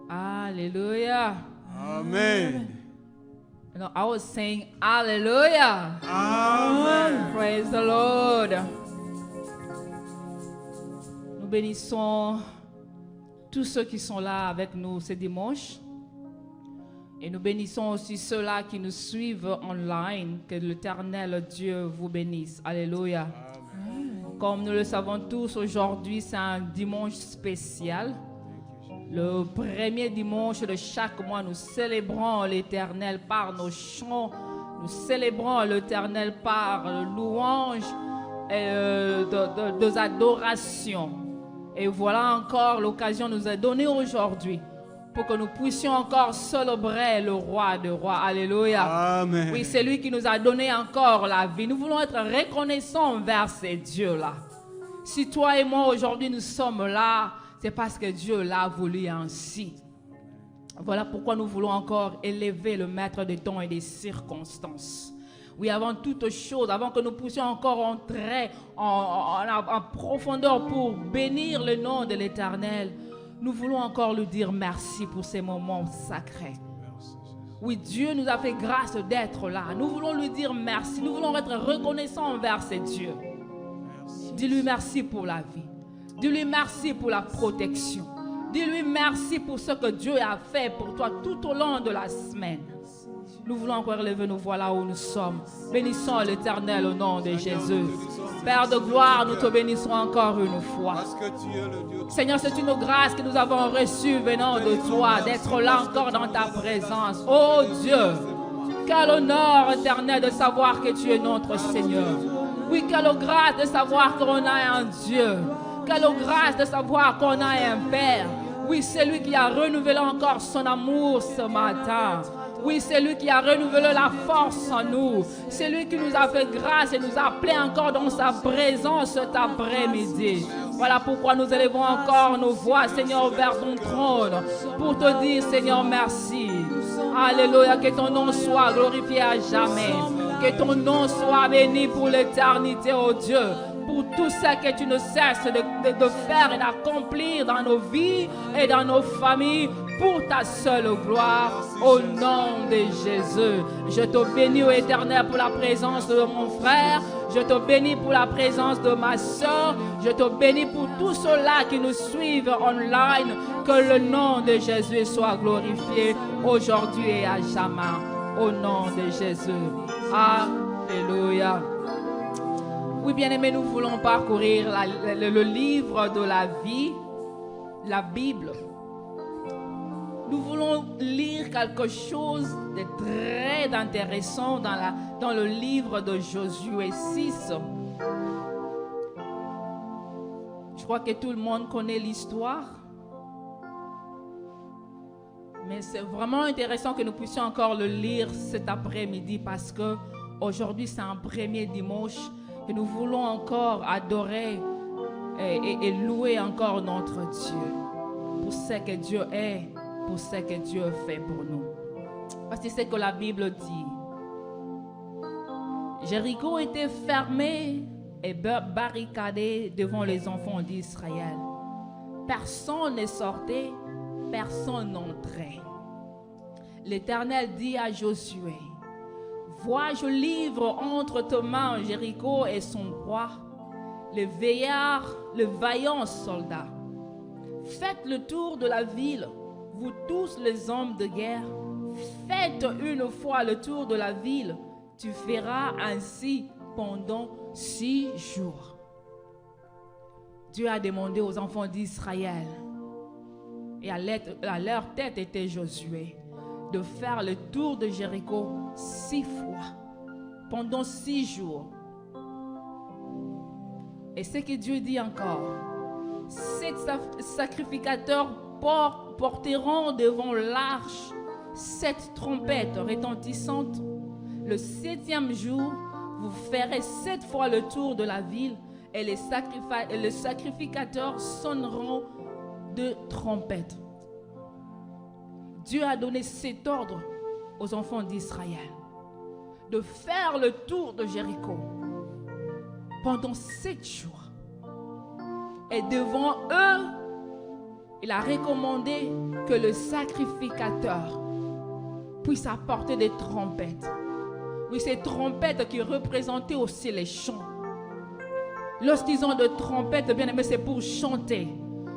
Hallelujah. Amen. No, I was saying hallelujah. Amen. Praise the Lord. Nous bénissons tous ceux qui sont là avec nous ce dimanche. Et nous bénissons aussi ceux-là qui nous suivent online. Que l'Éternel Dieu vous bénisse. Alléluia. Comme nous le savons tous, aujourd'hui c'est un dimanche spécial. Le premier dimanche de chaque mois, nous célébrons l'Éternel par nos chants. Nous célébrons l'Éternel par louange et des adorations. Et voilà encore l'occasion nous est donnée aujourd'hui pour que nous puissions encore célébrer le roi des rois. Alléluia. Amen. Oui, c'est lui qui nous a donné encore la vie. Nous voulons être reconnaissants envers ces dieux-là. Si toi et moi aujourd'hui nous sommes là, c'est parce que Dieu l'a voulu ainsi. Voilà pourquoi nous voulons encore élever le maître des temps et des circonstances. Oui, avant toute chose, avant que nous puissions encore entrer en profondeur pour bénir le nom de l'Éternel, nous voulons encore lui dire merci pour ces moments sacrés. Oui, Dieu nous a fait grâce d'être là. Nous voulons lui dire merci. Nous voulons être reconnaissants envers ces dieux. Dis-lui merci pour la vie. Dis-lui merci pour la protection. Dis-lui merci pour ce que Dieu a fait pour toi tout au long de la semaine. Nous voulons encore lever nos voix là où nous sommes. Bénissons l'Éternel au nom de Jésus. Père de gloire, nous te bénissons encore une fois. Seigneur, c'est une grâce que nous avons reçue venant de toi, d'être là encore dans ta présence. Oh Dieu, quel honneur éternel de savoir que tu es notre Seigneur. Oui, quelle grâce de savoir qu'on a un Dieu. Quelle grâce de savoir qu'on a un Père. Oui, c'est lui qui a renouvelé encore son amour ce matin. Oui, c'est lui qui a renouvelé la force en nous. C'est lui qui nous a fait grâce et nous a appelés encore dans sa présence cet après-midi. Voilà pourquoi nous élevons encore nos voix, Seigneur, vers ton trône pour te dire, Seigneur, merci. Alléluia, que ton nom soit glorifié à jamais. Que ton nom soit béni pour l'éternité, oh Dieu. Pour tout ce que tu ne cesses de faire et d'accomplir dans nos vies et dans nos familles, pour ta seule gloire, au nom de Jésus. Je te bénis, ô Éternel, pour la présence de mon frère. Je te bénis pour la présence de ma soeur. Je te bénis pour tous ceux-là qui nous suivent online. Que le nom de Jésus soit glorifié aujourd'hui et à jamais. Au nom de Jésus. Alléluia. Oui, bien-aimés, nous voulons parcourir le livre de la vie, la Bible. Nous voulons lire quelque chose de très intéressant dans le livre de Josué 6. Je crois que tout le monde connaît l'histoire. Mais c'est vraiment intéressant que nous puissions encore le lire cet après-midi parce que aujourd'hui c'est un premier dimanche et nous voulons encore adorer et louer encore notre Dieu pour ce que Dieu est, pour ce que Dieu fait pour nous. Parce que c'est ce que la Bible dit. Jéricho était fermé et barricadé devant les enfants d'Israël. Personne ne sortait, personne n'entrait. L'Éternel dit à Josué, « Vois, je livre entre tes mains Jéricho et son roi, le vaillant soldat. Faites le tour de la ville, vous tous les hommes de guerre. Faites une fois le tour de la ville. Tu feras ainsi pendant 6 jours. » Dieu a demandé aux enfants d'Israël, et à leur tête était Josué, de faire le tour de Jéricho 6 fois, pendant 6 jours. Et ce que Dieu dit encore, 7 sacrificateurs porteront devant l'arche 7 trompettes retentissantes. Le 7e jour, vous ferez 7 fois le tour de la ville et les sacrificateurs sonneront de trompettes. Dieu a donné cet ordre aux enfants d'Israël de faire le tour de Jéricho pendant 7 jours. Et devant eux, il a recommandé que le sacrificateur puisse apporter des trompettes. Oui, ces trompettes qui représentaient aussi les chants. Lorsqu'ils ont de trompettes, bien aimés, c'est pour chanter.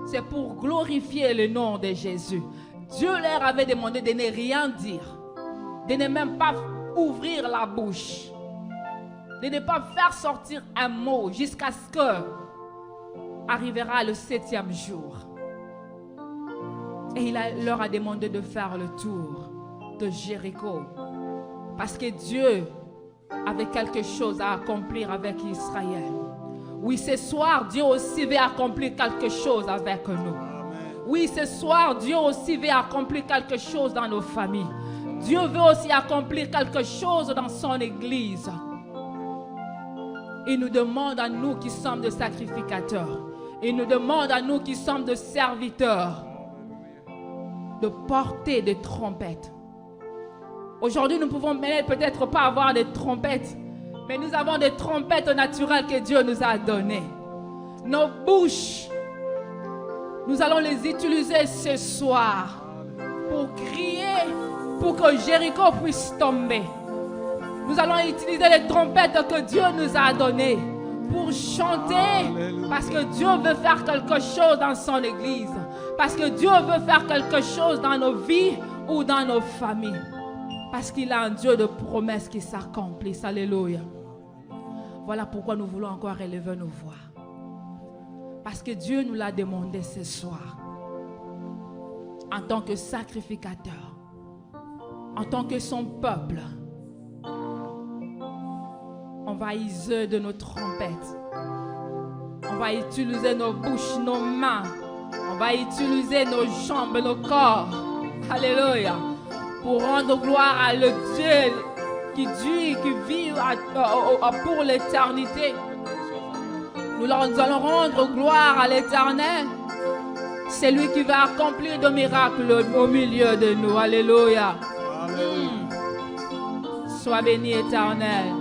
C'est pour glorifier le nom de Jésus. Dieu leur avait demandé de ne rien dire. De ne même pas ouvrir la bouche. De ne pas faire sortir un mot jusqu'à ce que arrivera le 7e jour. Et il leur a demandé de faire le tour de Jéricho. Parce que Dieu avait quelque chose à accomplir avec Israël. Oui, ce soir, Dieu aussi veut accomplir quelque chose avec nous. Amen. Oui, ce soir, Dieu aussi veut accomplir quelque chose dans nos familles. Dieu veut aussi accomplir quelque chose dans son église. Il nous demande à nous qui sommes des sacrificateurs. Il nous demande à nous qui sommes des serviteurs de porter des trompettes. Aujourd'hui, nous pouvons peut-être pas avoir des trompettes, mais nous avons des trompettes naturelles que Dieu nous a données. Nos bouches, nous allons les utiliser ce soir pour crier, pour que Jéricho puisse tomber. Nous allons utiliser les trompettes que Dieu nous a données pour chanter, parce que Dieu veut faire quelque chose dans son église, parce que Dieu veut faire quelque chose dans nos vies ou dans nos familles, parce qu'il a un Dieu de promesses qui s'accomplissent. Alléluia. Voilà pourquoi nous voulons encore élever nos voix. Parce que Dieu nous l'a demandé ce soir. En tant que sacrificateur. En tant que son peuple. On va user de nos trompettes. On va utiliser nos bouches, nos mains. On va utiliser nos jambes, nos corps. Alléluia. Pour rendre gloire à le Dieu qui vit pour l'éternité. Nous allons rendre gloire à l'Éternel. C'est lui qui va accomplir des miracles au milieu de nous. Alléluia. Sois béni, Éternel.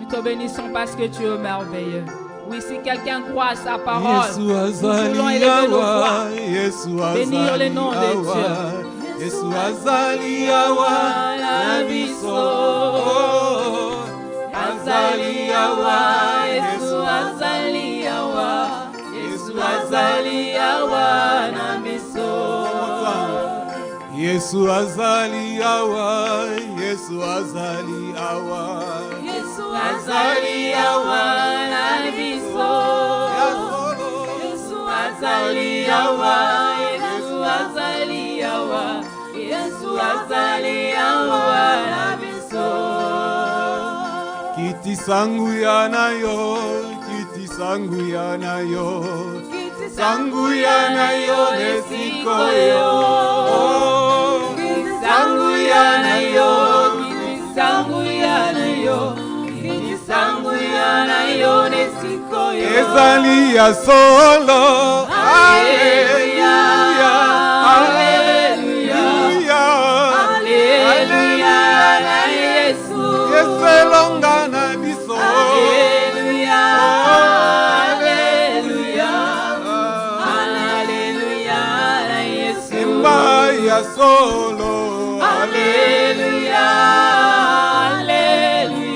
Nous te bénissons parce que tu es merveilleux. Oui, si quelqu'un croit à sa parole, nous voulons élever nos voix. Bénir le nom de Dieu. Yesu azali awa na biso, azali awa, Yesu azali awa, Yesu azali awa na biso. Yesu azali awa, Yesu azali awa, Yesu azali awa na biso. Yesu azali awa, Yesu azali awa. Yesu azali awa na biso. Kiti sangu ya na yo, kiti sangu ya na yo, kiti sangu ya na yo nesiko yo. Kiti sangu ya na yo, kiti sangu ya na yo, kiti sangu ya na yo nesiko yo. Ezali ya solo. Hallelujah. Solo, aleluya, aleluya,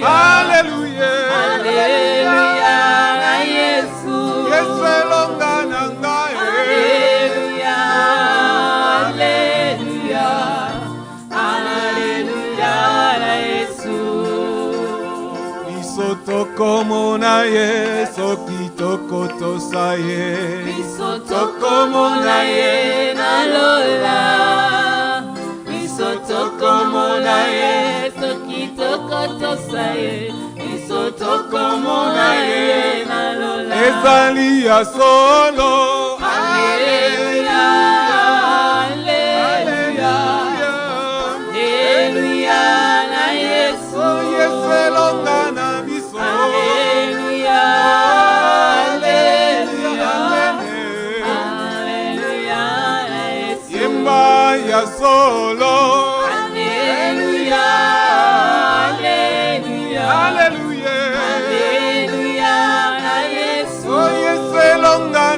aleluya, aleluya, na Yesu, Yesu elonga nanga, aleluya, aleluya, aleluya, na Yesu. Biso como na Yesu, kitoko tosaye, biso como na Yesu, na lola. Como na Yesu kitoko tosaye, isoto como na Yesu na lola. Ezali ya solo. Aleluya, aleluya, aleluya na Yesu. Yesu elonga na biso. Aleluya, aleluya, aleluya na Yesu. Yemba ya solo. Aleluya, aleluya, na Yesu. Oh, Yesu elonga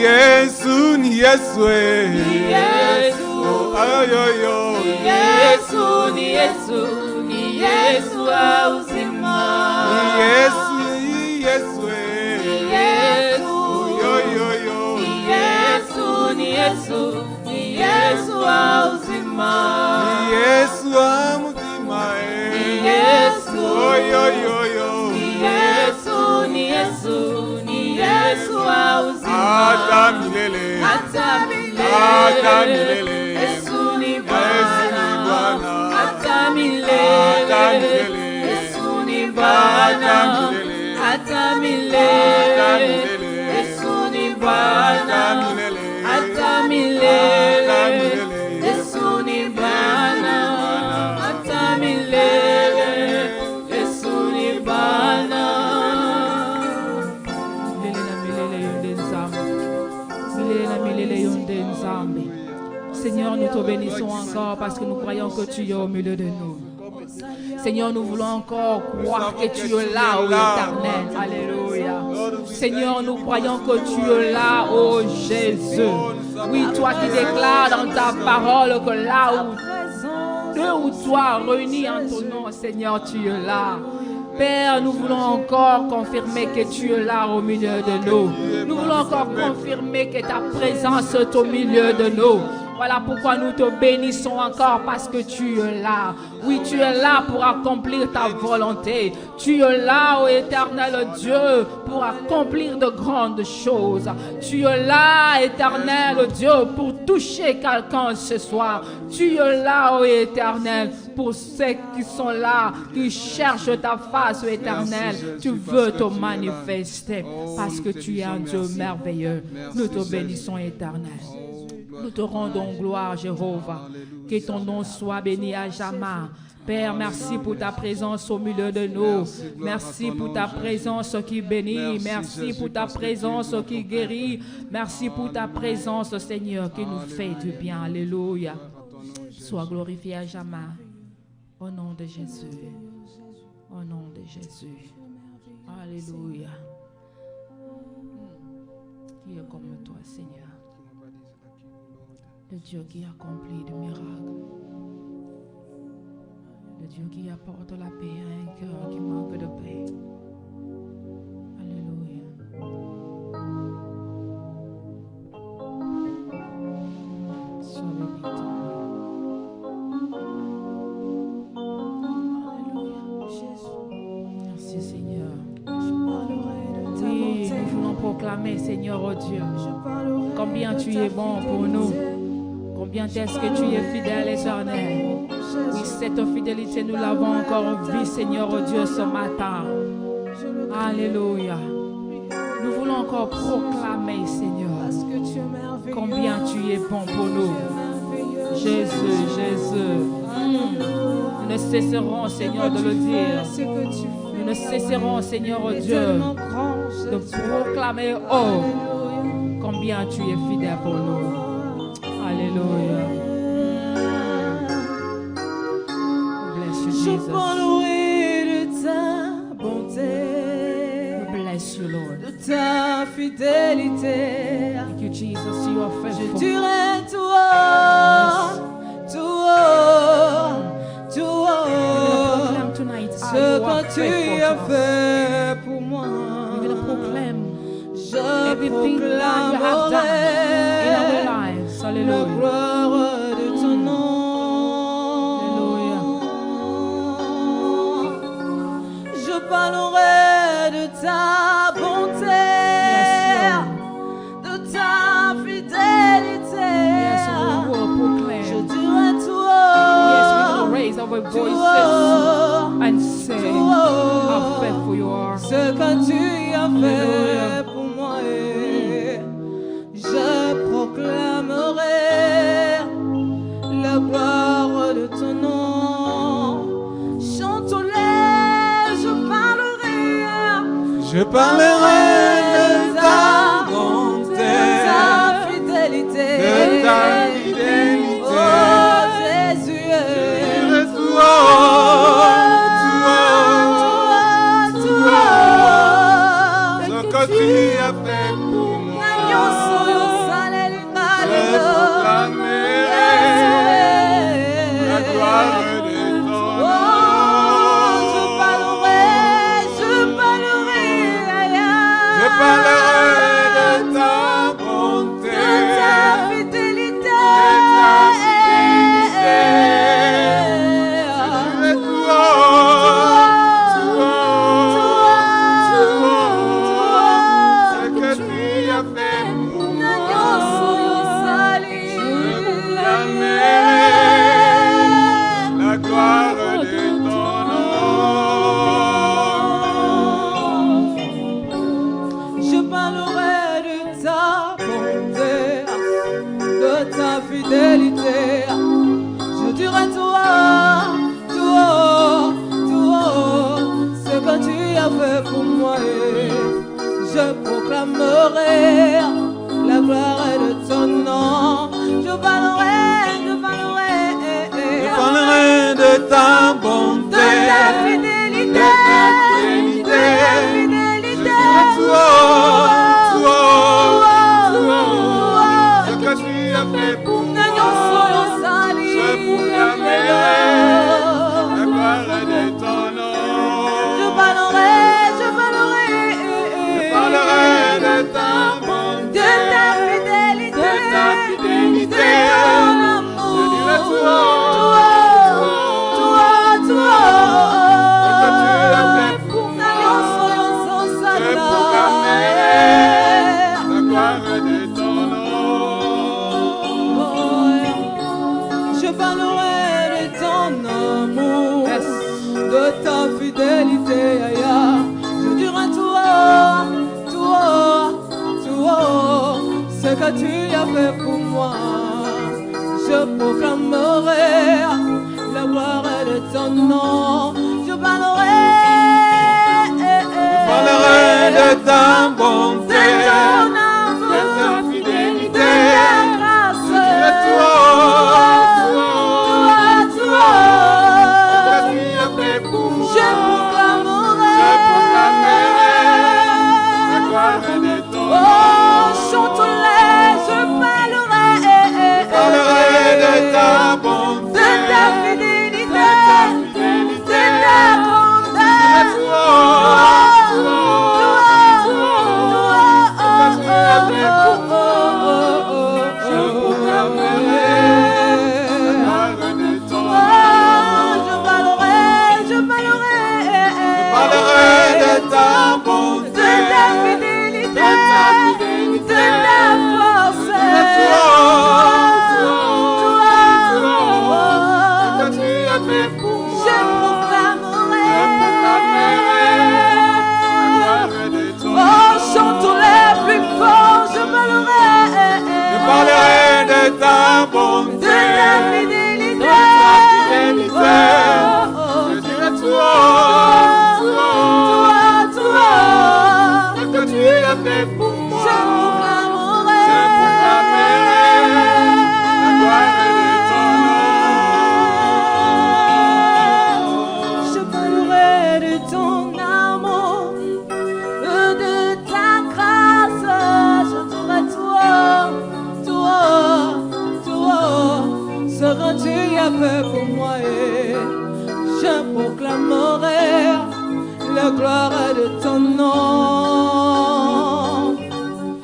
Yesu, ni Yesu, ni Yesu, ayoyo, ni Yesu, ni Yesu, ni Yesu wa uzima. ni Yesu, ni Yesu, Ni Yesu, yoyoyo, ni Yesu, ni Yesu, ni Yesu wa uzima. ni Yesu amutima, Ni Yesu, oyoyoyo, ni Yesu, ni Yesu, ni Yesu wa uzima. hata milele, Hata hata milele, milele, Yesu ni Yesu ni Bwana. Bwana. Hata Hata milele, milele, Yesu ni hata Bwana. milele, Hata hata milele, milele, Yesu ni Bwana. hata milele, Hata hata milele, milele, Yesu ni Bwana. Hata milele, Yesu ni Bwana. Milele na milele yonde nzambe. Milele na milele yonde nzambe. Seigneur, nous te bénissons encore parce que nous croyons que tu es au milieu de nous. Seigneur, nous voulons encore croire que tu es là, ô Éternel. Alléluia. Seigneur, nous croyons que tu es là, ô Jésus. Oui, toi qui déclares dans ta parole que là où deux ou trois réunis en ton nom, Seigneur, tu es là. Père, nous voulons encore confirmer que tu es là au milieu de nous. Nous voulons encore confirmer que ta présence est au milieu de nous. Voilà pourquoi nous te bénissons encore parce que tu es là. Oui, tu es là pour accomplir ta volonté. Tu es là, ô éternel Dieu, pour accomplir de grandes choses. Tu es là, éternel Dieu, pour toucher quelqu'un ce soir. Tu es là, ô éternel, pour ceux qui sont là, qui cherchent ta face, ô éternel. Tu veux te manifester parce que tu es un Dieu merveilleux. Nous te bénissons, éternel. Nous te rendons gloire, Jéhovah. Que ton nom soit béni à jamais. Père, merci pour ta présence au milieu de nous. Merci pour ta présence qui bénit. Merci pour ta présence qui guérit. Merci pour ta présence, Seigneur, qui nous fait du bien. Alléluia. Sois glorifié à jamais. Au nom de Jésus. Au nom de Jésus. Alléluia. Qui est comme toi, Seigneur? Le Dieu qui accomplit des miracles. Le Dieu qui apporte la paix à un cœur qui manque de paix. Alléluia. Sois béni, Alléluia. Merci, Seigneur. Oui, nous voulons proclamer, Seigneur, oh Dieu, combien tu es bon pour nous. Combien est-ce que tu es fidèle, éternel. Oui, cette fidélité, nous l'avons encore vue, Seigneur, oh Dieu, ce matin. Alléluia. Nous voulons encore proclamer, Seigneur, combien tu es bon pour nous. Jésus, Jésus. Nous ne cesserons, Seigneur, de le dire. Nous ne cesserons, Seigneur, oh Dieu, de proclamer, oh, combien tu es fidèle pour nous. Alléluia. Bless you, Jesus. Je parlerai de ta bonté, We bless you, Lord. de ta fidélité. Thank you, Jesus. You are Je faithful. dirai tout haut, tout haut, tout haut, Proclaim tonight ce how you que are tu faithful as to us. fait pour moi. We're going to proclaim Je everything that you have done in our proclamerai lives. la Hallelujah. gloire de ton nom. Je parlerai de ta bonté, Yes, de ta fidélité. Yes, we will proclaim. Je dirai tout Yes, we're going to haut, raise our tout voices haut, and say tout how haut, faithful you are. ce que tu as fait Alléluia. pour moi. Et je proclamerai la gloire de ton nom. Chantons-les, je parlerai Je parlerai de ta bonté, de ta fidélité. de ta fidélité. Oh Jésus, Dirai tout haut, tout haut, ce que tu as fait pour moi. Oh, je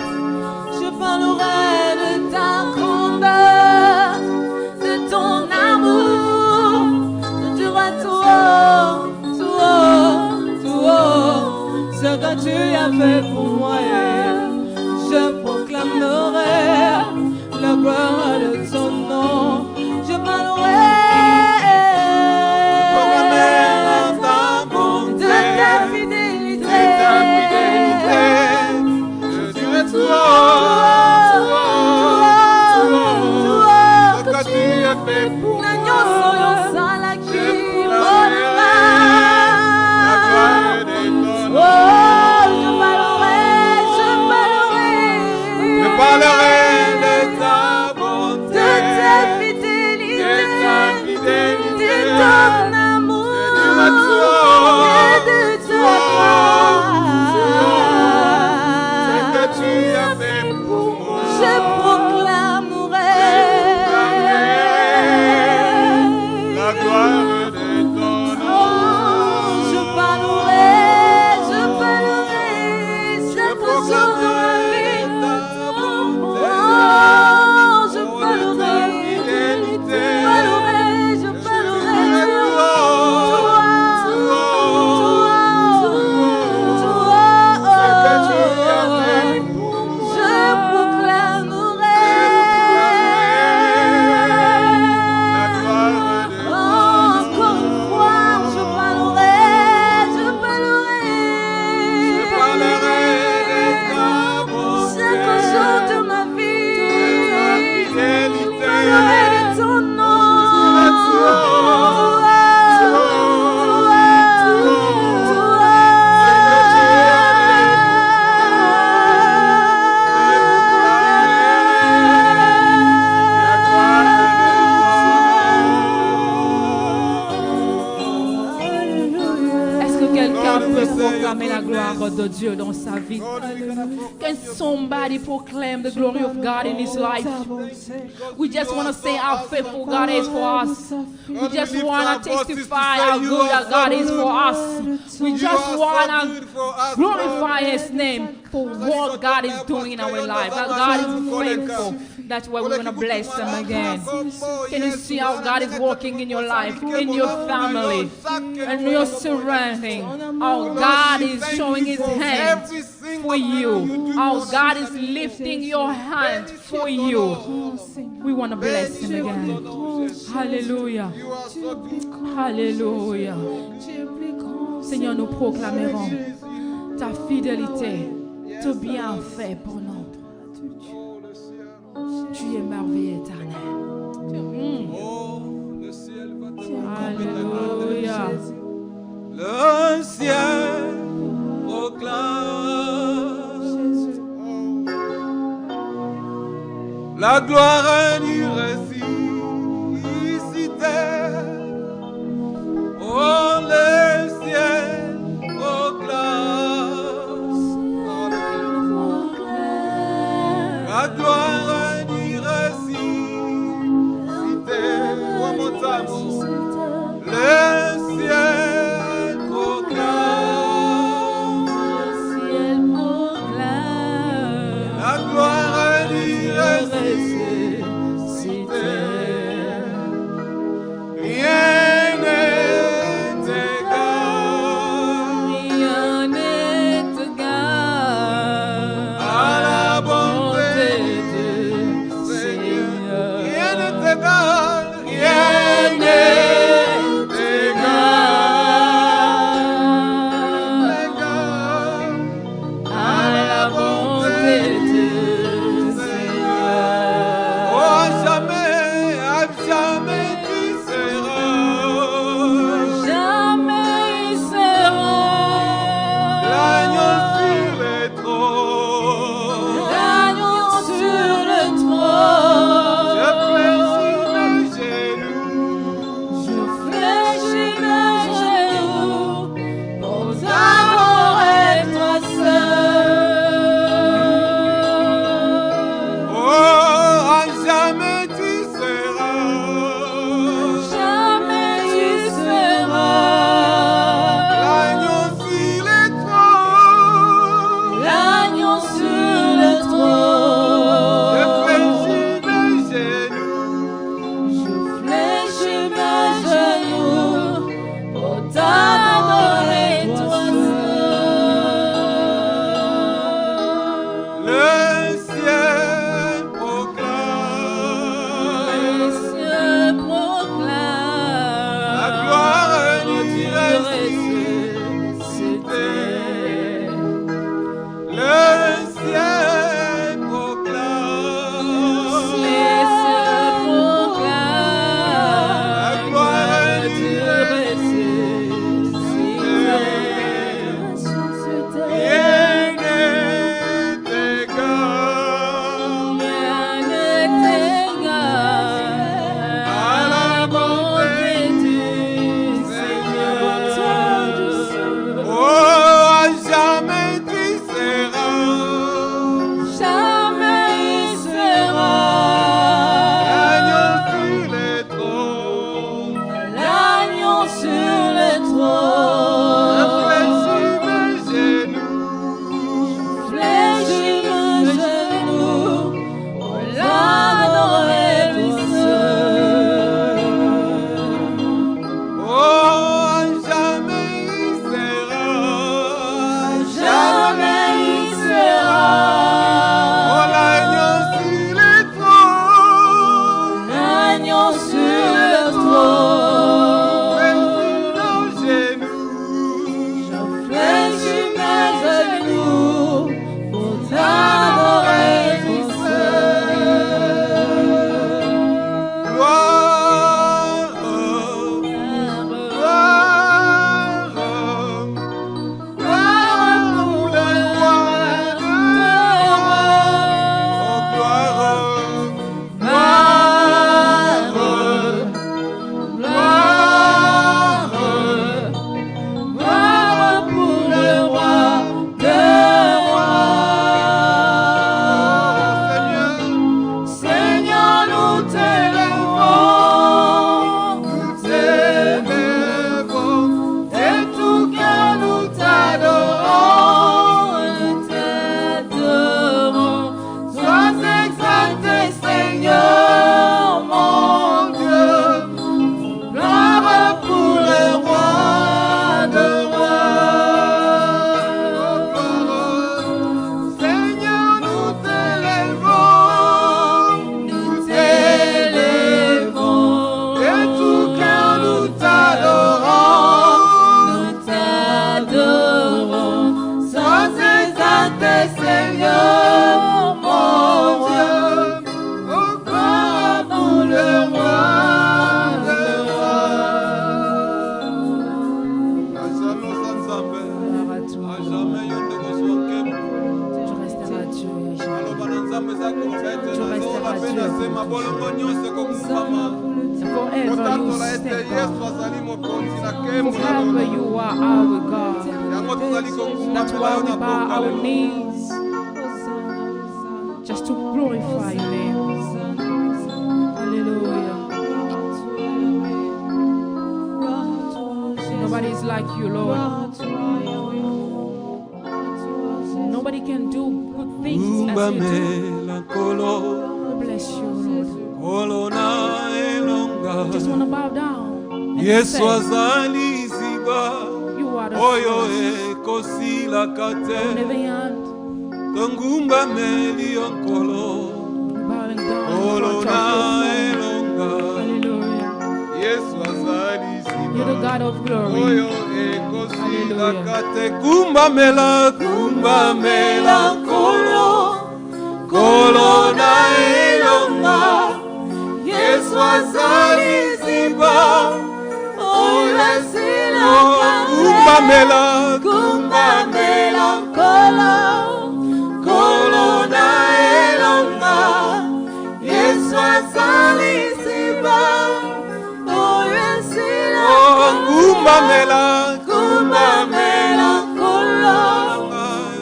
parlerai fait pour moi. Je proclamerai la gloire de ton nom. je parlerai chaque jour de ma vie. Je parlerai, je parlerai. Je proclamerai encore une fois, je parlerai chaque jour de ma vie. Parlerai de ton nom. Est-ce que quelqu'un peut proclamer la gloire de Dieu dans sa vie? Can somebody proclaim the glory of God in his life? We just want to say how faithful God is for us. We just want to testify how good that God is for us. We just want to glorify His name for what God is doing in our life. That God is faithful. That's why we're going to bless Him again. Can you see how God is working in your life, in your family, and your surrounding? How God is showing His hand for you. How God is lifting your hand for you. We want to bless Him again. Hallelujah. Hallelujah. Seigneur, nous proclamerons ta fidélité, ton bienfait pour nous. Tu es merveilleux éternel. Alléluia. Le ciel proclame la gloire du ressuscité. Oh, le ciel proclame la gloire du ressuscité. One more time. Le ciel proclame la gloire du ressuscité. Rien n'est égal à la bonté de Tu resteras Dieu. Forever you stay God. Forever you are our God. That's why we bow our knees just to glorify your name. Hallelujah. Nobody is like you, Lord. Nobody can do good things as you do. We bless you, Lord. Just want to bow down and say, you are the first. Never end. Bowing down Hallelujah. You're the God of glory. Hallelujah. Kolona elonga Yesu azali ziba Oyasila kumbamela Kolona elonga Yesu azali ziba Oyasila kumbamela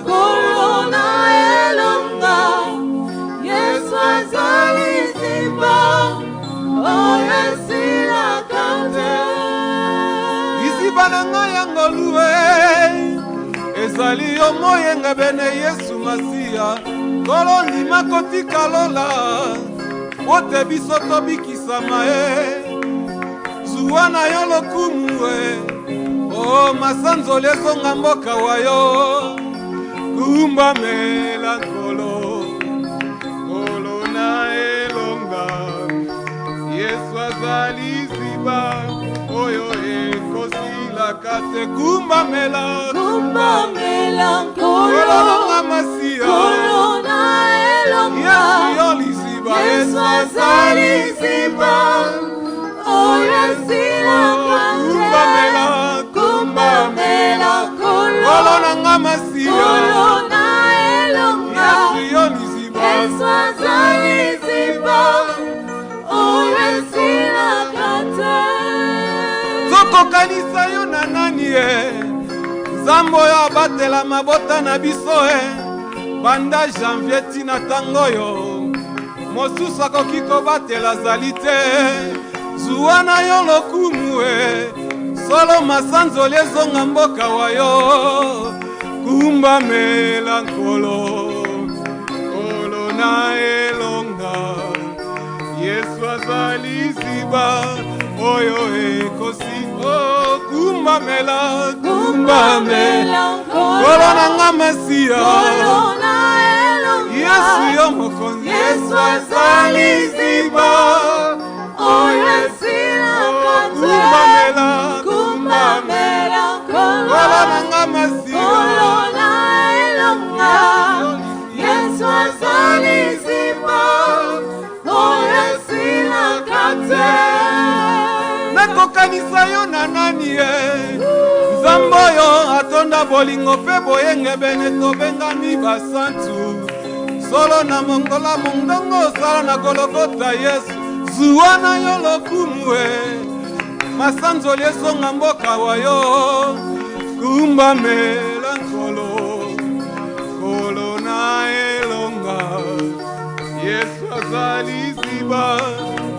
Kolona elonga Yesu azali ziba Oyasila kante Iziba nanga yangolue Ezali omoyenga bene Yesu Masia Kolondi makotika lola Wote biso tobikisama Zuwana yo lokumu Oh masanzo lezonga mboka wayo Kumba melankolo Kolona elonga Yesu azali ziba Oyo ekosila kate Kumba melankolo Kolona masia Kolona elonga Yesu yoli ziba Yesu azali ziba Oyo sila kate Kumba melankolo Kolona ngamasia Kolona elonga Yesu azali ziba Oyesila kate Zoko kanisa yo na nani Zambo yo abatela mabota na biso Banda janvier tina tango yo Mosusa kokiko batela zalite Zuwana yo lokumu Solo masanzo lezonga mboka wayo Kumba melankolo Kolona elonga Yesu azali ziba Oyo ekosiko Kumba melankolo Kolona ngamasia Kolona elonga Yesu yo mokonzi Yesu azali ziba Oyo esila kate Kumba melankolo Kolona ngamasia Kolona elonga Yesu azali ziba Oyo esila kate Nakokanisa yo na nani Nzambo yo atonda bolingo pe boyenge bene tobengami basantu Solo na mongola mondongo sala na Golgotha Yesu Zuwana yo lokumu Masanzo lesonga mboka wayo Kumba melankolo Kolona elonga Yesu azali ziba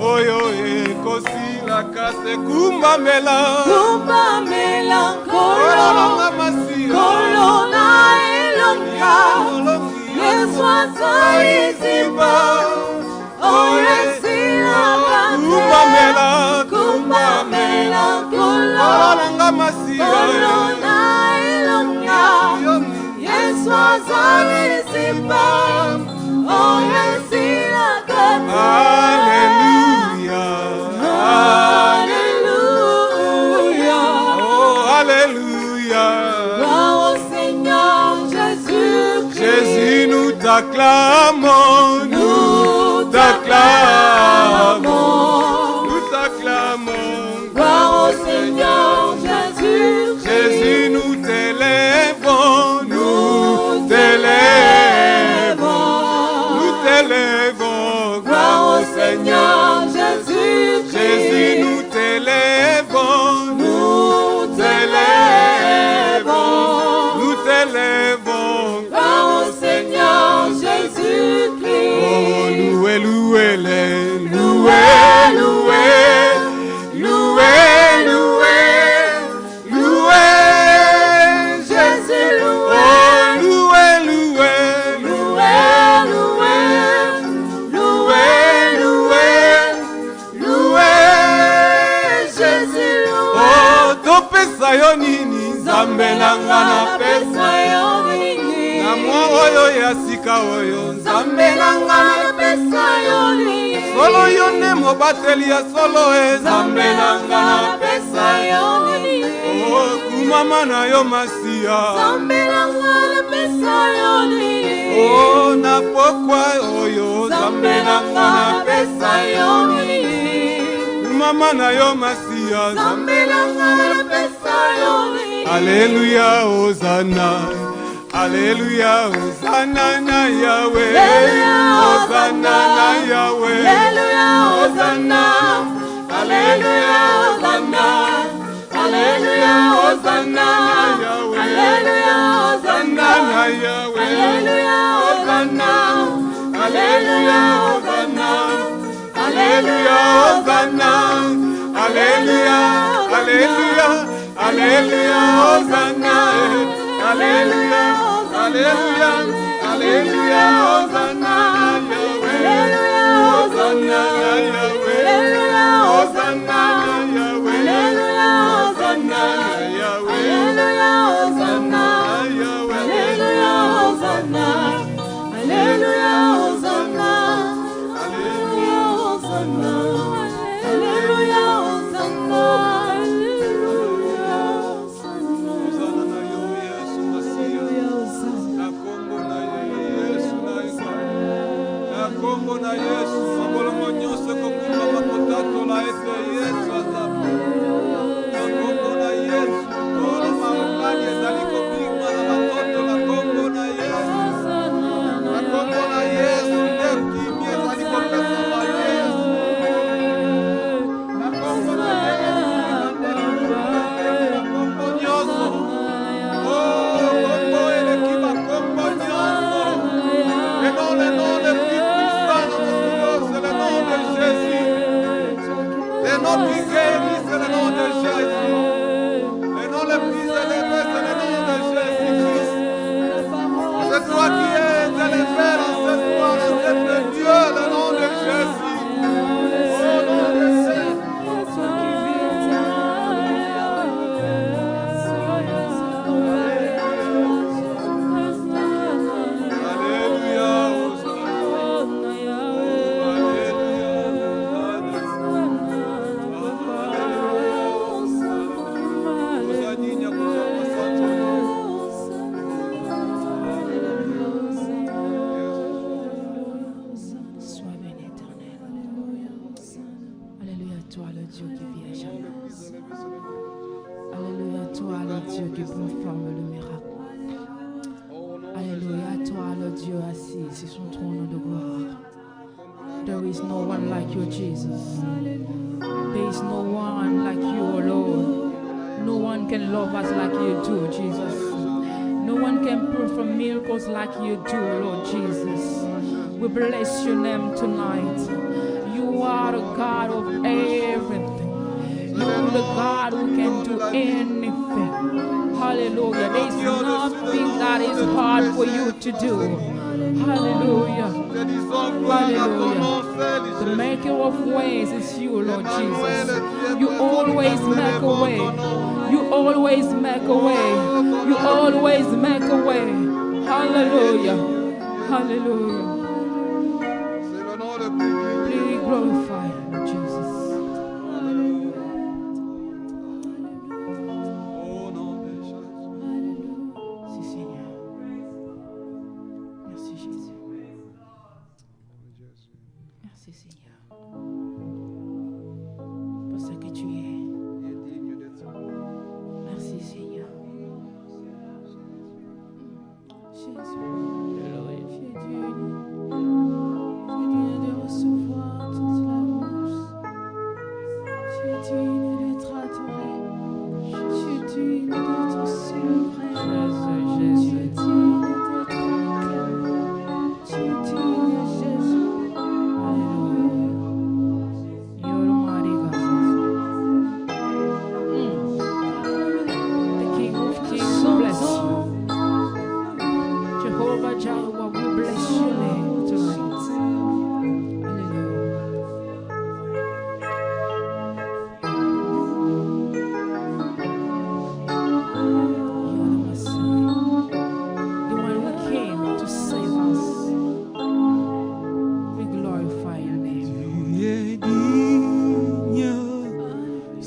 Oyo ekosila kate Kumba melankolo Kolona elonga Yesu azali ziba Oyo esila kate Kumba melankolo Kolona elonga Yesu azali ziba Oyo esila kate Alléluia Oh Alléluia Gloire au Seigneur Jésus-Christ Jésus nous t'acclamons Nous t'acclamons Gloire au Seigneur Jésus Jésus nous t'élèvons Nous t'élèvons Seigneur Jésus-Christ. Jésus, nous t'élèvons, nous t'élèvons, nous t'élèvons. Gloire au Seigneur Jésus-Christ. Oh, louez, louez-les, Louez, louez, louez, louez, louez, Jésus, louez. oh, louez, louez, Louez, louez, louez, louez, Jésus, louez. oh, topesa yo nini, Nzambe nanga napesa yo. Na mwa oyo ya sika oyo, Nzambe nanga napesa yo nini. solo yo nde mobateli ya solo e, Nzambe nanga napesa yo. Oh, kumama na yo masiya, Nzambe nanga napesa yo nini. oh, na pokwa oyo, Nzambe nanga napesa yo. Kumama na yo masiya, Nzambe nanga napesa yo nini. Alléluia, Hosanna, Alléluia, Hosanna na Yahweh, Hosanna na Yahweh, Alléluia, Hosanna. Alléluia, Hosanna. Alléluia, Hosanna. Alléluia, Hosanna. na Yahweh, Alléluia, Hosanna. Alléluia, Hosanna, Alléluia, Hosanna, Alléluia, Alléluia, Alléluia, Hosanna, Alléluia, Alléluia, Alléluia, Hosanna, Yahweh, Hosanna, Yahweh, Hosanna, Yahweh, Hosanna, Yahweh, Hosanna, Yahweh. Alléluia, Hosanna. Alléluia, Hosanna. Alléluia, Hosanna. Alléluia, Hosanna. Alléluia, Hosanna. Hosanna na yo Yesu Masiya. Alléluia, Hosanna. Na kombo na ye Yesu na Yesu. Na kombo na Yesu mabolongo nyonso kokumba makotatola ete Yesu azabu. Na kombo na Yesu tolo maokani ezali kobima na batoto na kombo na Yesu. Na kombo na Yesu nde kimi ezali kopesa ba Yesu. Na kombo na Yesu na kombo nyonso. Oh, kombo eleki bakombo nyonso. Le nom le plus puissant dans notre Seigneur, c'est le nom de Jésus. Le nom qui guérit, c'est le nom de Jésus. Le nom le plus élevé, c'est le nom de Jésus-Christ. C'est toi qui es élevé dans ce soir, dans cette Dieu, le nom de Jésus. Oh, nom de Jésus. Alléluia, Hosanna. Alléluia, Hosanna. Hosanna, kuzoma santo. Sois béni, éternel. Alléluia, toi le Dieu qui vit à jamais. Alléluia, toi le Dieu qui performe le miracle. Alléluia, toi le Dieu assis sur son trône de gloire. There is no one like you, Jesus. There is no one like you, O Lord. No one can love us like you do, Jesus. No one can perform miracles like you do, Lord Jesus. We bless your name tonight. You are the God of everything. You are the God who can do anything. Hallelujah. There is nothing that is hard for you to do. Hallelujah. Hallelujah. The maker of ways is you, Lord Jesus. You always make a way. You always make a way. You always make a way. Hallelujah. Hallelujah. C'est le nom le plus Be glorified, Jesus. au nom de Jésus. Merci Seigneur. Merci Jésus. Merci Seigneur. Pour ce que tu es. Il est digne d'être sauvé. Merci Seigneur. Jésus. Tu es digne. Tu es digne de recevoir toute la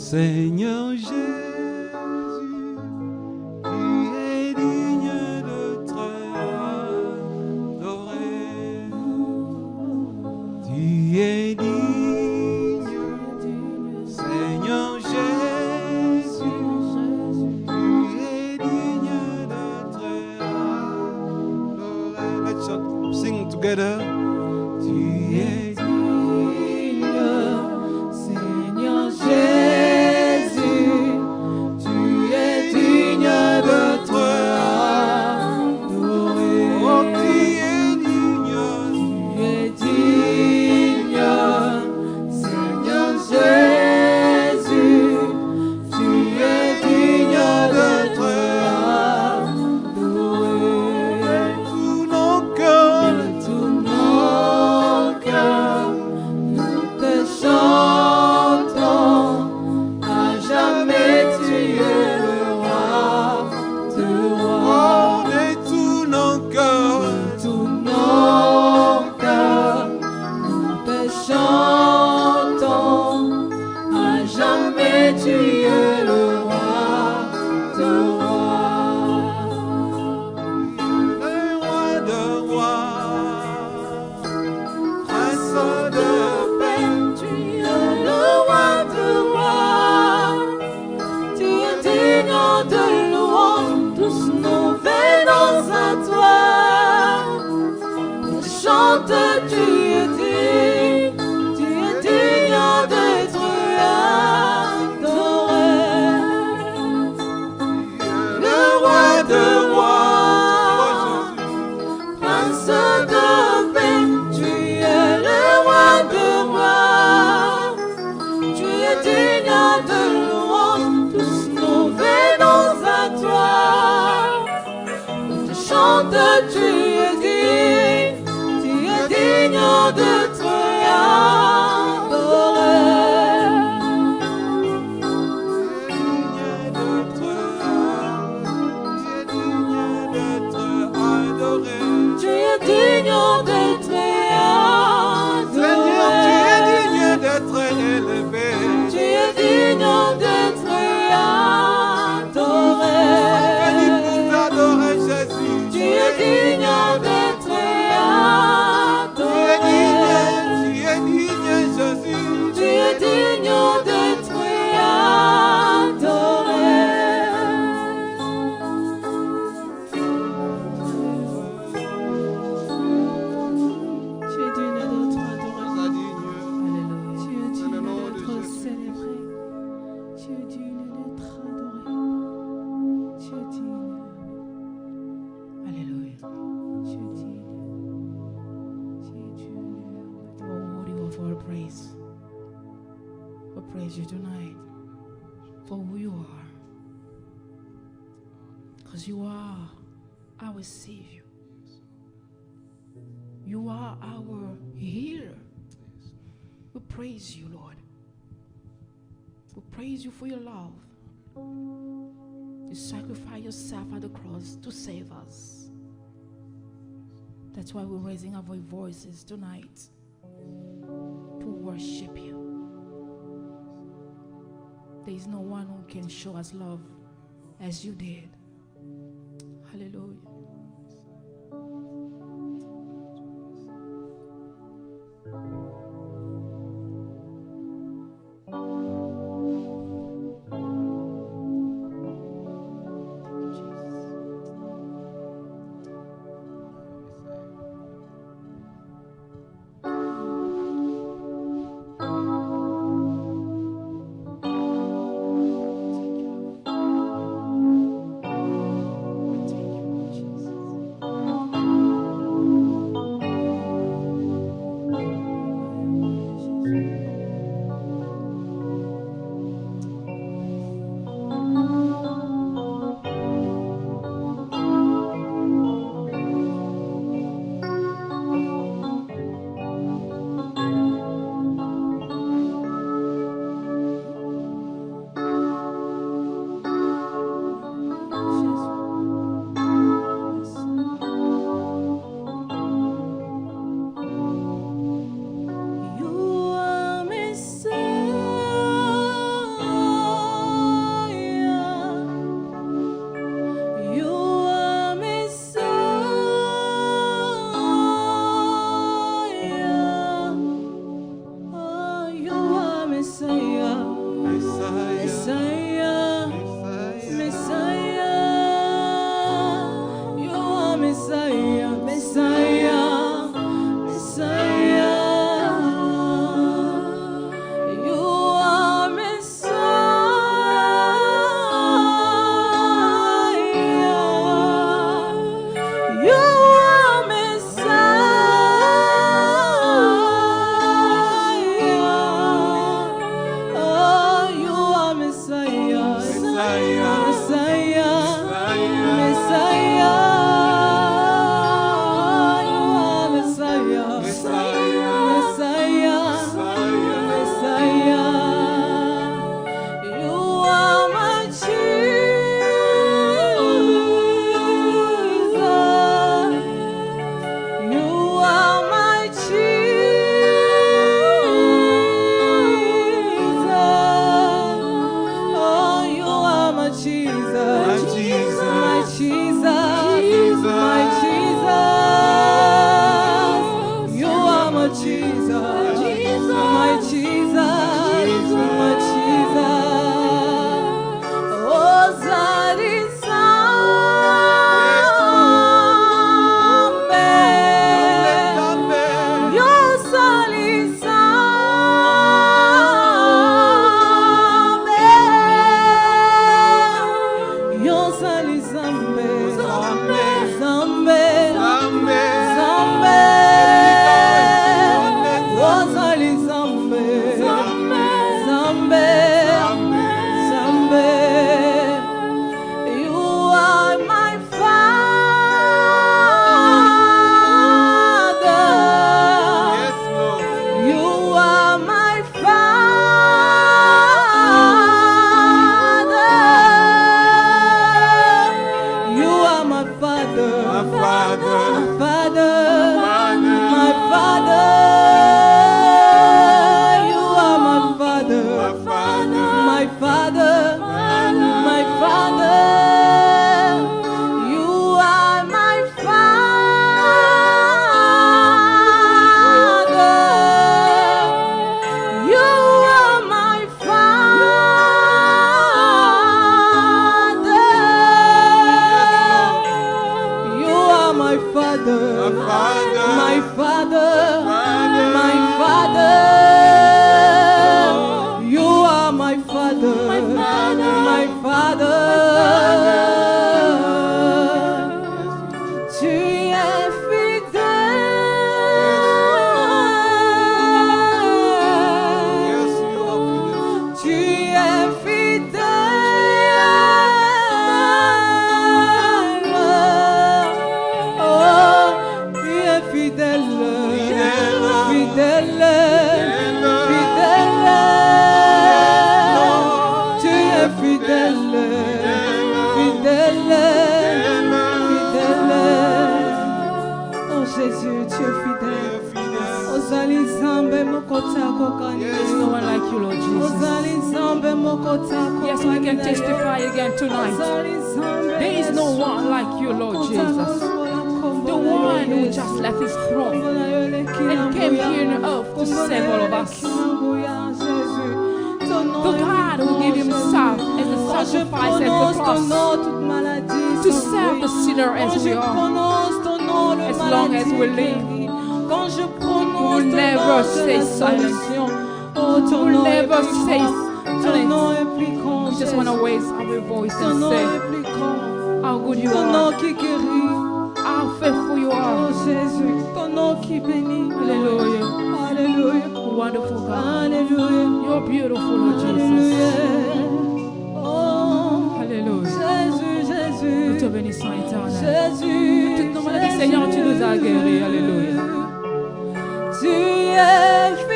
Seigneur Jésus, tu es digne d'être adoré. Tu es digne, Seigneur Jésus, tu es digne d'être adoré. Let's sing together. Tu es digne, Seigneur Jésus, tu es digne d'être adoré. Oh, tu es digne, Seigneur Jésus, tu es digne d'être adoré. Tous nos cœurs, nous te chantons. À jamais tu es le roi de rois. De tous nos cœurs, nous te chantons. À jamais tu es le roi de rois. Le roi de rois, prince de paix, tu es le roi de rois. Tu es digne de louange, tous nous venons à toi. On chante, tu es digne d'être adoré. Le roi de rois, prince de paix, tu es le roi de rois. Tu es digne de louange, tous nous venons à toi. On te chante, tu es digne d'être adoré. Tu es digne d'être adoré. Seigneur, tu es digne d'être élevé. Tu es digne d'être adoré. Béni pour t'adorer, Jésus. Tu es digne d'être adoré. Tu es digne, Jésus. Tu es digne d'être adoré. Tu es digne d'être adoré. Tu es digne d'être célébré. Tu es digne d'être adoré. Tu es digne. Alléluia. Tu es digne. Tu es digne. Worthy of all praise. We praise you tonight for who you are. Because you are our Savior. You are our healer. We praise you, Lord. We praise you for your love. You sacrificed yourself at the cross to save us. That's why we're raising our voices tonight to worship you. There is no one who can show us love as you did. Hallelujah. Thank you, There's no one like you, Lord Jesus. Yes, we can testify again tonight. There is no one like you, Lord Jesus. The one who just left his throne and came here on earth to save all of us. The God who gave himself as a sacrifice at the cross to save the sinner as we are. As long as we live, we'll never say silence. We'll never say silence. We just want to raise our voice and say how good you are, how faithful you are. Hallelujah. Wonderful God. You're beautiful, Lord Jesus. Alléluia. Nous te bénissons éternel. Toute nos maladies, Seigneur, tu nous as guéris. Alléluia. Tu es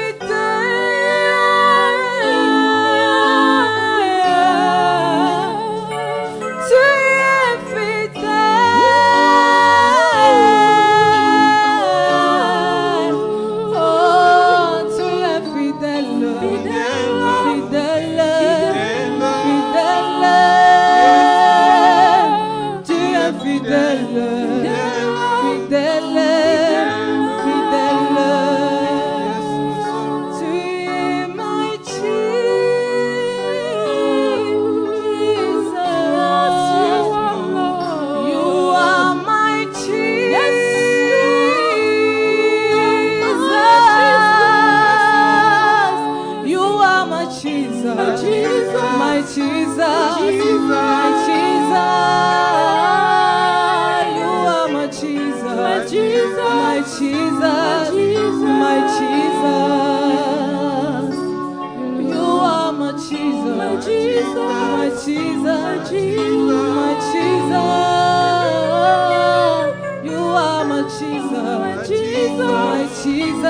Jesus.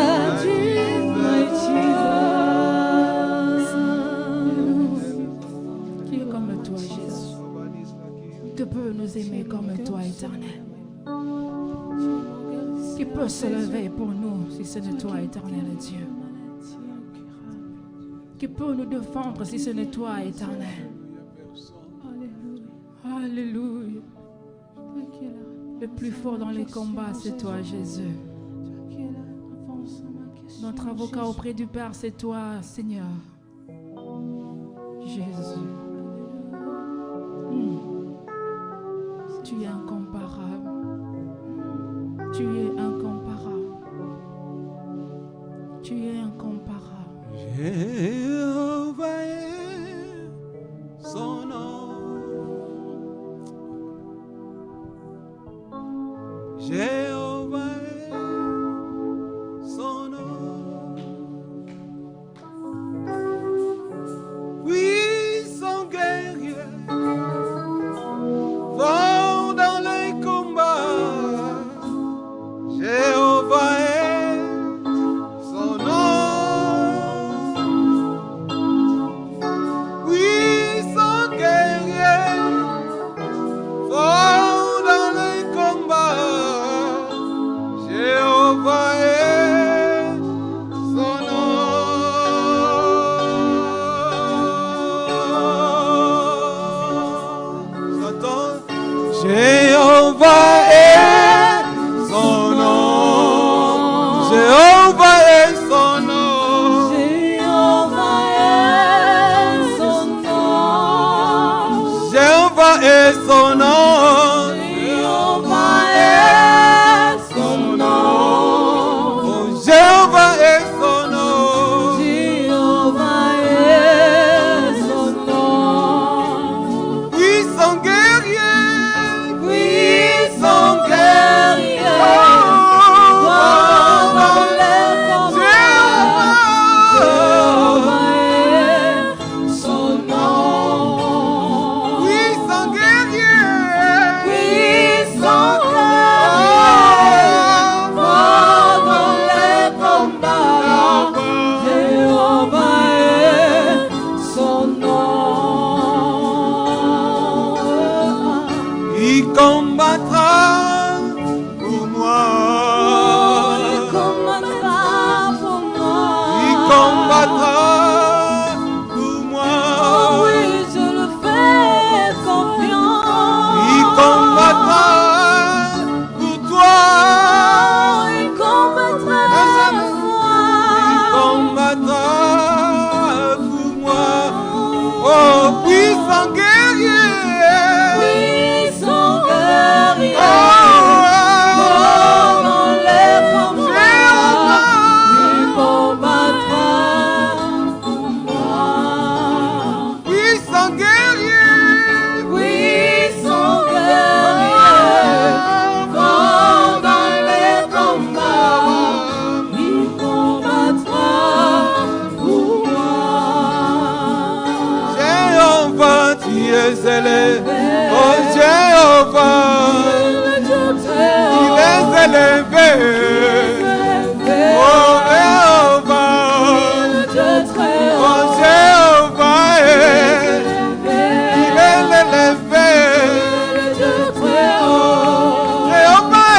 éternel? Qui peut se lever pour nous si ce n'est toi, éternel Dieu? Qui peut nous défendre si ce n'est toi, éternel? Alléluia. Le plus fort dans les combats, c'est toi, Jésus. Notre avocat auprès du Père, c'est toi, Seigneur. Jésus. Tu es incomparable. Tu es incomparable. Tu es incomparable. Jéhovah est son nom. Jéhovah est son nom. Puissant guerrier, fort dans les combats. Jéhovah est son nom. Puissant guerrier, fort dans les combats. Jéhovah est son nom. J'entends. Jéhovah est son nom. Jéhovah est son nom. Jéhovah est son nom. Jéhovah est son nom. Jéhovah est son nom. Oh, Jéhovah est son nom. Jéhovah est son nom. Puissant guerrier, Puissant guerrier, fort dans les combats. Jéhovah est son nom. puissant guerrier, Puissant guerrier, fort dans les combats. Jéhovah est son nom. il combattra pour moi. Il combattra pour moi. Il combattra pour moi. Oh oui, je le fais confiance. Il combattra pour toi. Il combattra pour moi. Il combattra pour moi. Oh, puissant guerrier. Puissant guerrier, Oh, fort dans les combats. Il combattra pour moi. puissant guerrier. Puissant guerrier, fort dans les combats. Il combattra pour moi. Jéhovah, tu es élevé. Oh, Jéhovah, il est élevé. Oh, Jéhovah, oh, Jéhovah, il est élevé. Jéhovah, Jéhovah,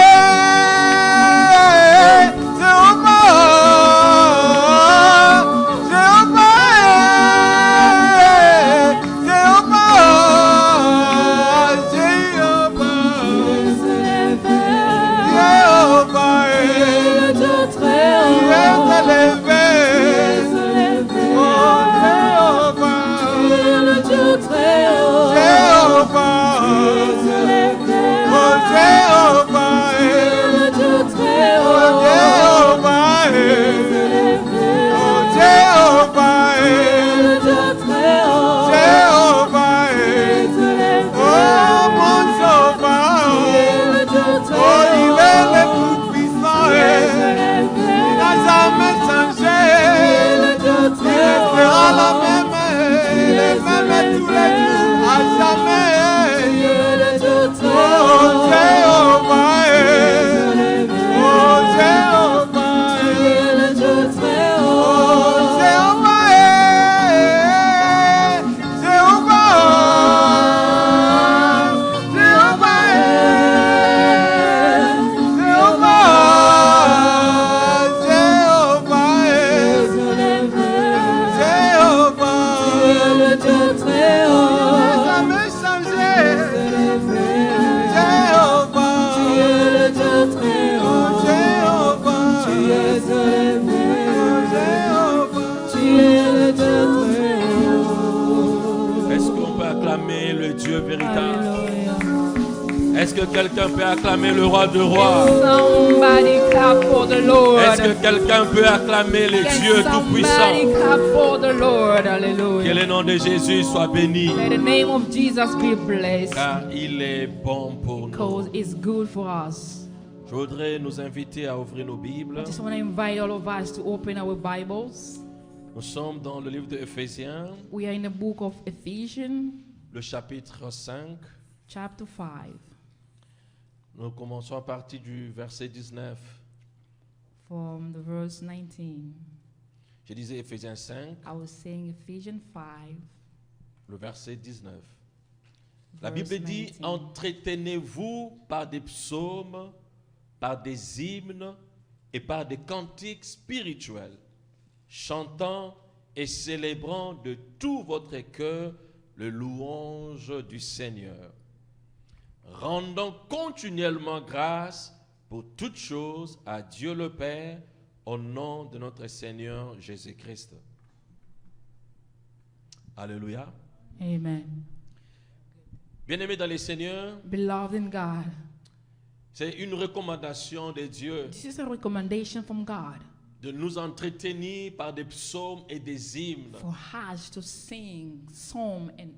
Dieu véritable. Hallelujah. Est-ce que quelqu'un peut acclamer le roi de rois? Somebody clap for the Lord. Est-ce que quelqu'un peut acclamer le Dieu tout-puissant? Somebody clap for the Lord. Hallelujah. Que le nom de Jésus soit béni. May the name of Jesus be blessed. Car il est bon pour Because nous. it's good for us. Je voudrais nous inviter à ouvrir nos Bibles. I just want to invite all of us to open our Bibles. Nous sommes dans le livre de Éphésiens, We are in the book of Ephesians, le chapitre 5. chapter 5. Nous commençons à partir du verset 19. From the verse 19. Je disais Éphésiens 5, I was saying Ephesians 5. le verset 19. La verse Bible dit, 19. entretenez-vous par des psaumes, par des hymnes et par des cantiques spirituels, chantant et célébrant de tout votre cœur le louange du Seigneur, rendant continuellement grâce pour toutes choses à Dieu le Père au nom de notre Seigneur Jésus-Christ. Alléluia. Amen. Bien-aimés dans le Seigneur, Beloved in God, c'est une recommandation de Dieu this is a recommendation from God de nous entretenir par des psaumes et des hymnes, for us to sing psalm and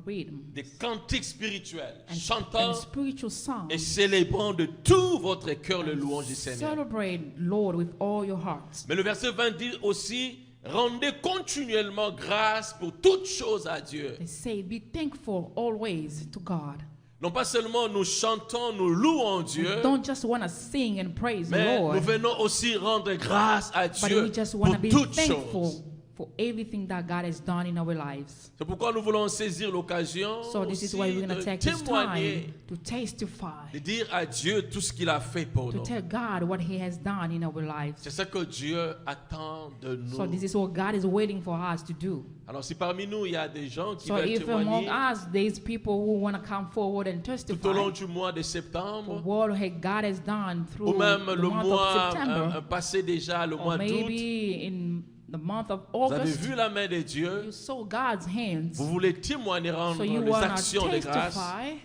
rhythm des cantiques spirituels, and chantant spiritual songs. et célébrant de tout votre cœur le louange du Seigneur. Celebrate Lord with all your hearts. Mais le verset 20 dit aussi, rendez continuellement grâce pour toutes choses à Dieu. They say, be thankful always to God. Non pas seulement nous chantons, nous louons Dieu, We don't just want to sing and praise the mais nous Lord, venons aussi rendre grâce à but Dieu we just pour want to be toutes thankful choses. for everything that God has done in our lives. C'est pourquoi nous voulons saisir l'occasion So this is aussi why we're going de to take this témoigner, time to testify, de dire à Dieu tout ce qu'il a fait pour to nous. tell God what He has done in our lives. C'est ce que Dieu attend de nous. So this is what God is waiting for us to do. Alors si parmi nous, il y a des gens qui So veulent if among témoigner us there's people who want to come forward and tout au testify long du mois de for septembre, what God has done through ou même the le month mois of September, passé déjà, le or mois d'août, maybe in the month of vous avez August, vu la main de Dieu, you saw God's hands. vous voulez témoigner, rendre So you les want to actions de grâce, testify,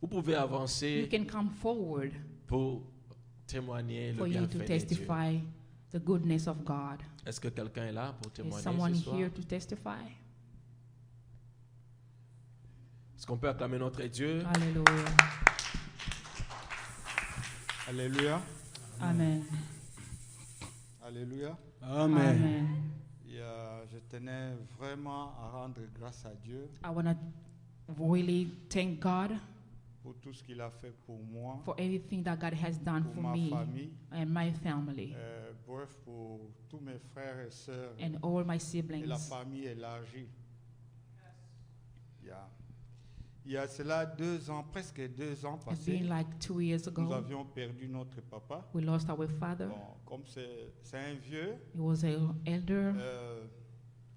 vous pouvez you avancer can come forward pour témoigner le for you to bienfait de Dieu. testify the goodness of God. Est-ce que quelqu'un est là pour Is témoigner someone ce soir? here to testify? Est-ce qu'on peut acclamer notre Dieu? Hallelujah. Alléluia. Amen. Alléluia. Amen. Et, je tenais vraiment à rendre grâce à Dieu I want to really thank God pour tout ce qu'il a fait pour moi, for everything that God has done pour for ma me famille, and my family bref, pour tous mes frères et sœurs and all my et la siblings. famille élargie. Yeah. Il y a cela 2 ans, presque 2 ans It's passés, been like 2 years nous ago. avions perdu notre papa. We lost our father. Bon, comme c'est un vieux, He was an elder,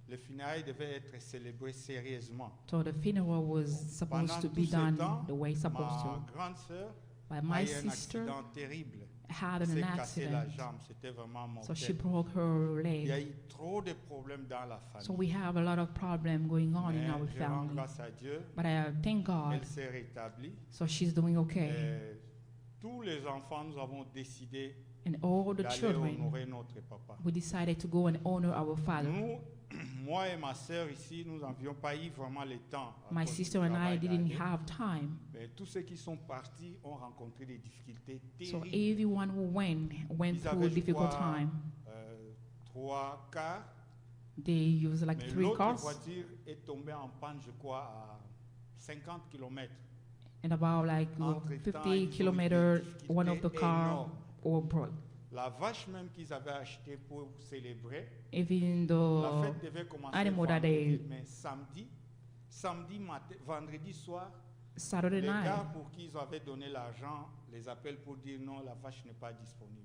les funérailles devaient être célébrées sérieusement. so the funeral was supposed Pendant to tout be ce done temps, the way it's supposed ma to. grande sœur But a my eu un sister accident terrible. had Elle s'est an cassé la accident, jambe, c'était vraiment so she mortel. broke her Il y a leg. eu trop de problèmes dans la So famille. we have a lot of problem going on in Mais our je rends family. grâce à Dieu, But I thank God, elle s'est rétablie. so she's doing okay. Et tous les enfants, nous avons décidé And all the d'aller children, honorer notre papa. we decided to go and honor our father. Nous, moi et ma sœur ici, nous n'avions pas eu vraiment le temps. à My cause du sister and I travail didn't d'aller. have time. Mais tous ceux qui sont partis ont rencontré des difficultés So terribles. everyone who went Ils through a avaient, je difficult crois, time. 3 cars. They used like Mais 3 l'autre cars, voiture est tombée en panne, je crois, à 50 km. and about like Entre-temps, 50 ils ont eu kilometers, des one of the difficultés car énormes. or broke. La vache même qu'ils avaient achetée pour célébrer, Even la the fête devait commencer animal that vendredi, they- mais samedi matin, vendredi soir, Saturday les gars night, pour qui ils avaient donné l'argent les appellent pour dire non, la vache n'est pas disponible.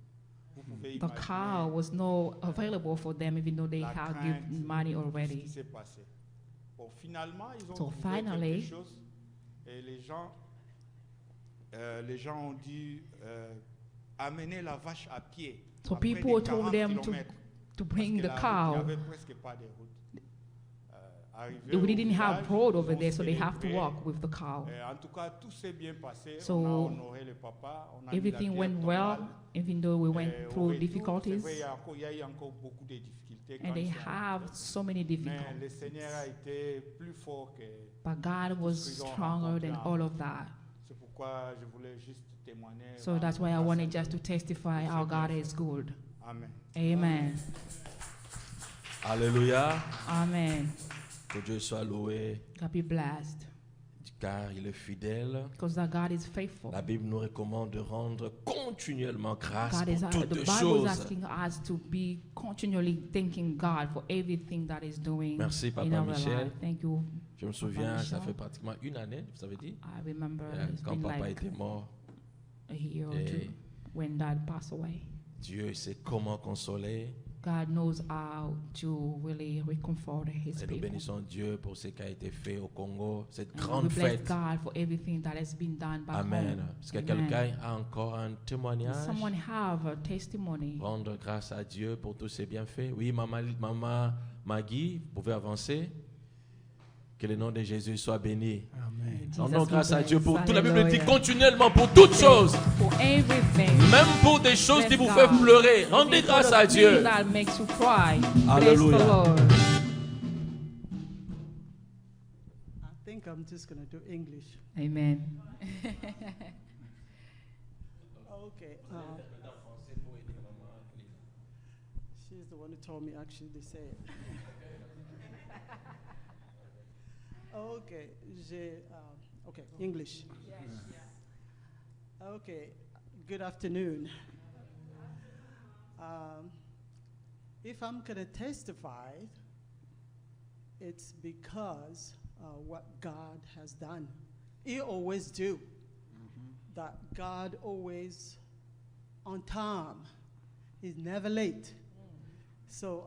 Vous pouvez the imaginer car was not available for them, even though they la had crainte given money de ce already. qui s'est passé. Bon, finalement, ils ont So trouvé finally- quelque chose et les gens ont dû amener la vache à pied. So après people des told 40 them kilomètres, to parce bring que the la route, il n'y cow. avait presque pas de route. arrivé we au didn't have village, road ils over ont there, so they have to célébré. walk with the cow. En tout cas, tout s'est bien passé. So, on a honoré le papa. On a mis la Everything pierre went well, tombale. even though we went Au through retour, difficulties, c'est vrai, il y a eu encore beaucoup de difficultés quand and they ils sont have arrivés. so many Mais le difficulties. Seigneur a été plus fort que... But God was stronger than all of that. C'est pourquoi je voulais juste témoigner. So that's why I wanted just to testify how God is good. Amen. Amen. Alléluia. Amen. Que Dieu soit loué, God be blessed. car il est fidèle. Because that God is faithful. La Bible nous recommande de rendre continuellement grâce God is, pour the toutes Bible is choses. asking us to be continually thanking God for everything that is doing Merci, Papa in our Michel. life. Thank you. Je me souviens, ça Michel. fait pratiquement une année, vous avez dit, I remember it's quand been papa like était mort. a year or Et- two when Dad passed away. Dieu sait comment consoler. God knows how to really reconfort His Et nous people. bénissons Dieu pour ce qui a été fait au Congo, cette And grande we bless fête. God for everything that has been done back Amen. home. Est-ce que Amen. quelqu'un a encore un Does témoignage? someone have a testimony? Rendre grâce à Dieu pour tous ses bienfaits. Oui, maman Maggie, vous pouvez avancer. Que le nom de Jésus soit béni. Rendons grâce à Dieu pour tout. La Bible dit continuellement pour toutes choses, For everything. même pour des choses qui vous Bless font God. pleurer. Rendez Because grâce of à things Dieu. That makes you cry. Hallelujah. Bless the Lord. I think I'm just going to do English. Amen. Okay. She's the one who told me actually to say it. Okay. Okay, English. Okay. Good afternoon. If I'm going to testify, it's because what God has done. He always do. That God always on time. He's never late. So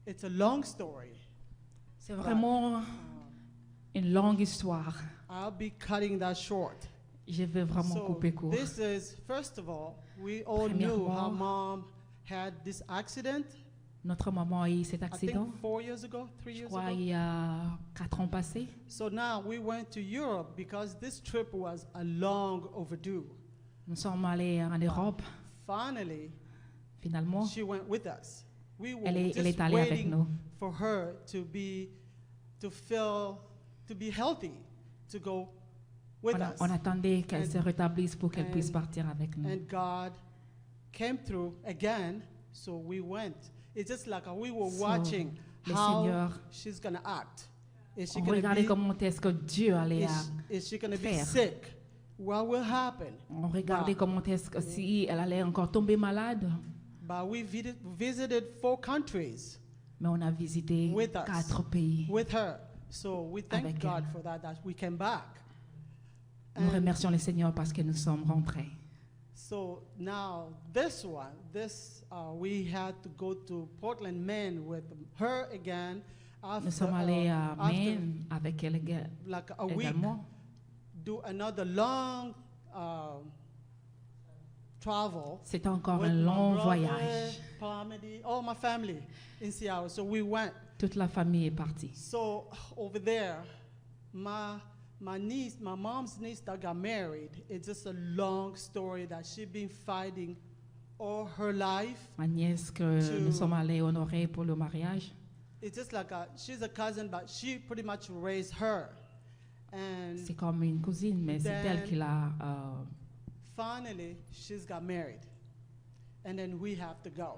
it's a long story. C'est vraiment une longue histoire. I'll be cutting that short. Je vais vraiment So couper court. this is, first of all, we all knew how Premièrement, mom had this accident. Notre maman a eu cet I accident, think 4 years ago, 3 je years crois, ago. il y a 4 ans passés. So now we went to Europe because this trip was a long overdue. Nous sommes allés en Europe, Finally, finalement. she went with us. We were Elle est just allée avec waiting nous. for her to be healthy, to go with us. On attendait qu'elle And- se rétablisse pour qu'elle puisse and- partir avec nous. And God came through again, so we went. It's just like we were So, watching le how Seigneur- she's going to act. Is she On going regardait to comment est-ce que Dieu allait is she going to be faire. sick? What will happen? On regardait Wow. comment est-ce que si elle allait encore tomber malade. But we visited 4 countries Mais on a visité With us. 4 pays. with her. So we thank Avec God elle. for that we came back. Nous And remercions le Seigneur parce que nous sommes rentrés. so now we had to go to Portland, Maine with her again. Nous sommes allés à after Maine avec elle like a week, également. do another long travel. C'était encore with un my long brother, voyage. Palmedy, all my family in Seattle. So we went. Toute la famille est partie. So over there, my mom's niece that got married, it's just a long story that she's been fighting all her life. Ma nièce que To- nous sommes allés honorer pour le mariage, It's just like she's a cousin, but she pretty much raised her. And c'est comme une cousine, mais c'est elle Then- qui l'a. finally, she's got married. And then we have to go.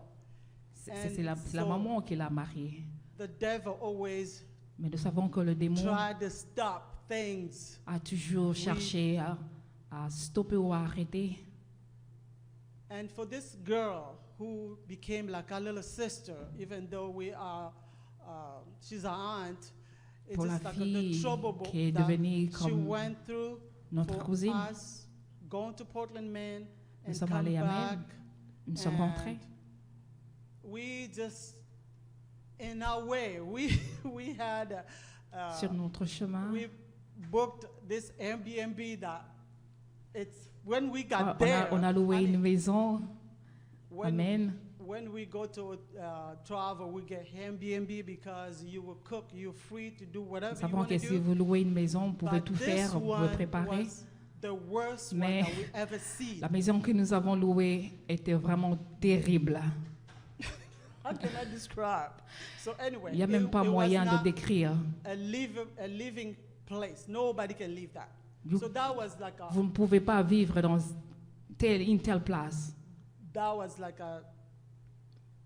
C'est la so- maman qui l'a mariée. The devil always Mais nous savons que le démon tried to stop things. a toujours cherché à stopper ou à arrêter. And for this girl who became like our little sister, even though she's our aunt, it's Pour la just like the fille trouble qui est that devenue she comme went through notre for cousine. us going to Portland, Maine, Nous and sommes come allés à back. Maine. Nous sommes and rentrés. We just, in our way, we had Sur notre chemin, we booked this Airbnb that it's when we on got there. a loué I une mean, maison. when, Amen. when we go to travel, we get Airbnb because you will cook. You're free to do whatever Nous you savons want que to si do. vous louez une maison, vous pouvez But tout this faire, vous pouvez one préparer. was the worst one Mais that we ever seen. la maison que nous avons louée était vraiment terrible. How can I describe? So anyway, Il n'y a même pas it was moyen de not décrire. a living place. Nobody can live that. You- So that was like a Vous ne pouvez pas vivre dans une telle place.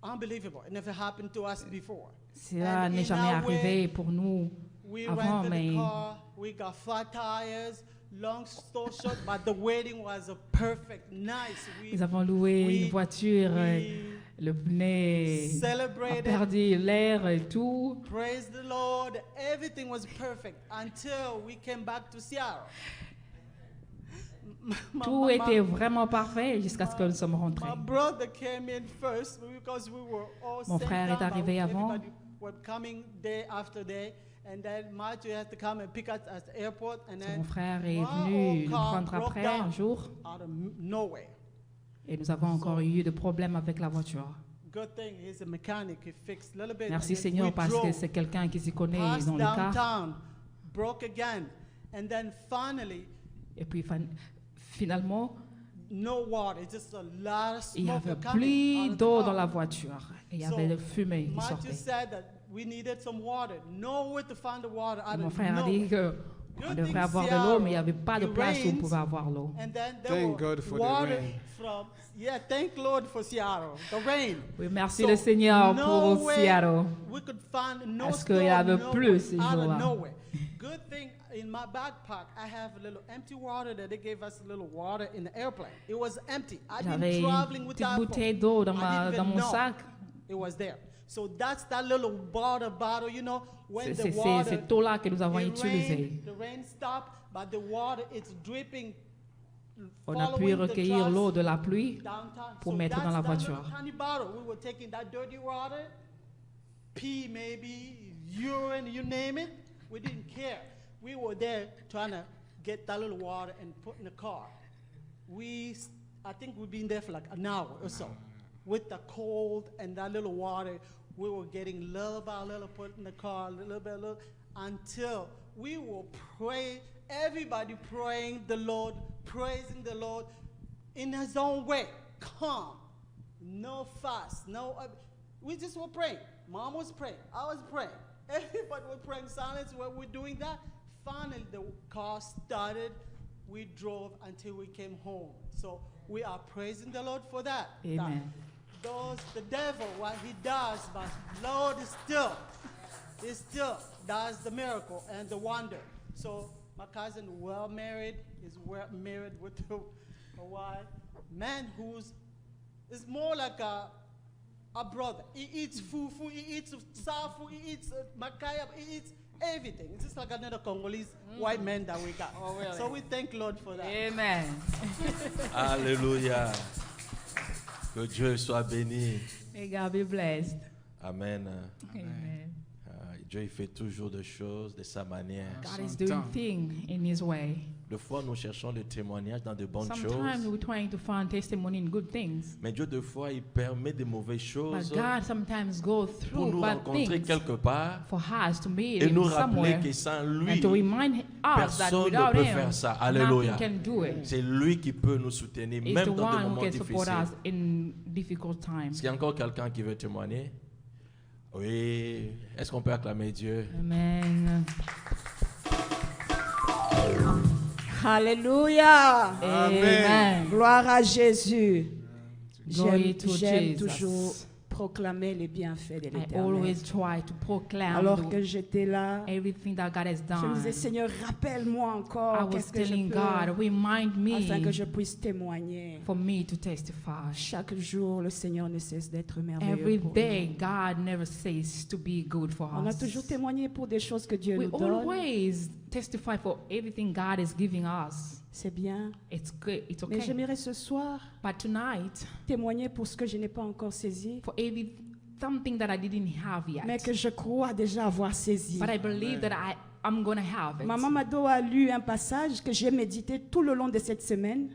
Unbelievable. It never happened to us before. Cela And n'est in jamais our way, arrivé pour nous We avant, rented mais a car. We got flat tires. Long story short, but the wedding was a perfect, nice. nous avons loué we- une voiture, we le pneu a celebrated. perdu l'air et tout. Praise the Lord. Everything was perfect until we came back to Seattle. Tout était vraiment parfait jusqu'à ce que nous sommes rentrés. My brother came in first because we were all Mon sent frère down, est arrivé but avant. everybody were coming day after day, and then Matthew had to come and pick us at the airport, and Mon then frère est my venu old nous car prendre broke après down un jour out of nowhere. et nous avons encore eu des problèmes avec la voiture. Good thing he's a mechanic. He fixed a little bit. Merci and then Seigneur we parce que drove c'est quelqu'un qui s'y connaît past dans le car. downtown, broke again, and then finally, Et puis finalement, no water. It's just a lot of il n'y smoke avait coming plus out of the d'eau car. dans la voiture. Et il y So, avait de fumée qui Matthew sortait. said that we needed some water. Nowhere to find the water Et out mon of frère a dit nowhere. qu'on devrait avoir de l'eau, mais il n'y avait pas de place où on pouvait avoir l'eau. And then there Thank were God for the water rain. from thank Lord for Seattle, the rain. Oui, merci So, le Seigneur no pour way Seattle. We could find no Parce storm, qu'il y avait nowhere, plus ces out of jours-là. nowhere. Good thing in my backpack I have a little empty water that they gave us a little water in the airplane. It was empty. I've J'avais been une traveling with petite that bouteille phone. d'eau I didn't even dans mon know sac. It was there. So that's that little bottle, you know, when C'est the water, cette eau-là que nous avons utilisée. the rain stopped, but the water, it's dripping. On a pu following the recueillir trust l'eau de la pluie downtown. pour So mettre dans that's la that little voiture. tiny bottle. We were taking that dirty water, pee maybe, urine, you name it. We didn't care. We were there trying to get that little water and put in the car. I think we've been there for like an hour or so. With the cold and that little water, we were getting little by little put in the car, little by little, until we will pray, everybody praying the Lord, praising the Lord in his own way, calm, no fuss, we just were praying. Mom was praying, I was praying, everybody was praying silence while we're doing that. Finally, the car started, we drove until we came home. So we are praising the Lord for that. Amen. The devil, what he does, but Lord is still does the miracle and the wonder. So my cousin, well married, is married with a wife, man is more like a brother. He eats fufu, he eats safu, he eats makaya, he eats everything. It's just like another Congolese white man that we got. Oh, really? So we thank Lord for that. Amen. Alléluia. Que Dieu soit béni. May God be blessed. Amen. Amen. Dieu il fait toujours des choses de sa manière. God is doing things in His way. Des fois, nous cherchons le témoignage dans de bonnes Sometimes choses. we're trying to find testimony in good things. Mais Dieu, des fois, il permet de mauvaises But choses God sometimes goes pour through nous bad rencontrer things quelque part for us to meet et nous Him rappeler somewhere que sans and lui, to remind us that personne ne without peut Him, faire ça. Alléluia. nothing can do it. C'est lui qui peut nous soutenir, He's même the dans des one who moments can support us difficiles. in difficult times. Est-ce qu'il y a encore quelqu'un qui veut témoigner? Oui. Est-ce qu'on peut acclamer Dieu? Amen. Alléluia. Amen. Gloire à Jésus. Glory to J'aime Jesus. toujours proclamer les bienfaits de I l'Éternel. always try to proclaim Alors que j'étais là, everything that God has je me done. disais, Seigneur, rappelle-moi I encore was qu'est-ce que je telling peux, God, remind afin que me je puisse témoigner. for me to testify. Chaque jour, le Seigneur ne cesse d'être merveilleux Every pour day, nous. God never ceases to be good for On a us. toujours témoigné pour des choses que Dieu We nous donne. always testify for everything God is giving us. C'est bien. It's good. It's Mais okay. j'aimerais ce soir But tonight, témoigner pour ce que je n'ai pas encore saisi, for something that I didn't have mais yet, que je crois déjà avoir saisi. but I believe that I'm going to have it. Maman Mado a lu un passage que j'ai médité tout le long de cette semaine.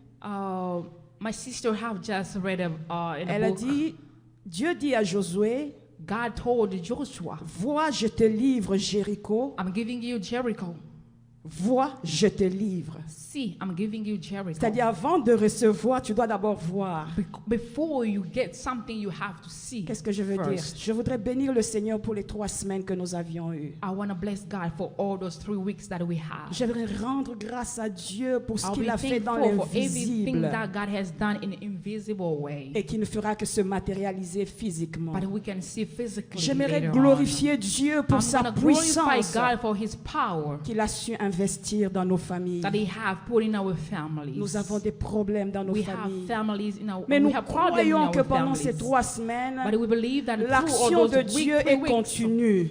My sister have just read in a Elle a book. dit, Dieu dit à Josué, God told Joshua, vois, je te livre Jéricho. I'm giving you Jericho. Vois, je te livre. See, I'm giving you Jericho. C'est-à-dire, avant de recevoir, tu dois d'abord voir. Before you get something, you have to see. Qu'est-ce que je veux first. dire? Je voudrais bénir le Seigneur pour les 3 semaines que nous avions eues. I want to bless God for all those 3 weeks that we have. J'aimerais rendre grâce à Dieu pour ce I'll qu'il be a fait dans thankful for everything l'invisible that God has done in an invisible way. et qui ne fera que se matérialiser physiquement. But we can see physically. J'aimerais later glorifier Dieu pour on. sa I'm going to glorify puissance God for His power qu'il a su investir dans nos familles. that He have put in our families. Nous avons des problèmes dans nos We have familles. families in our, Mais we nous have problems in croyons our que pendant families. ces 3 semaines, But we believe that through all l'action those de Dieu est weeks, continue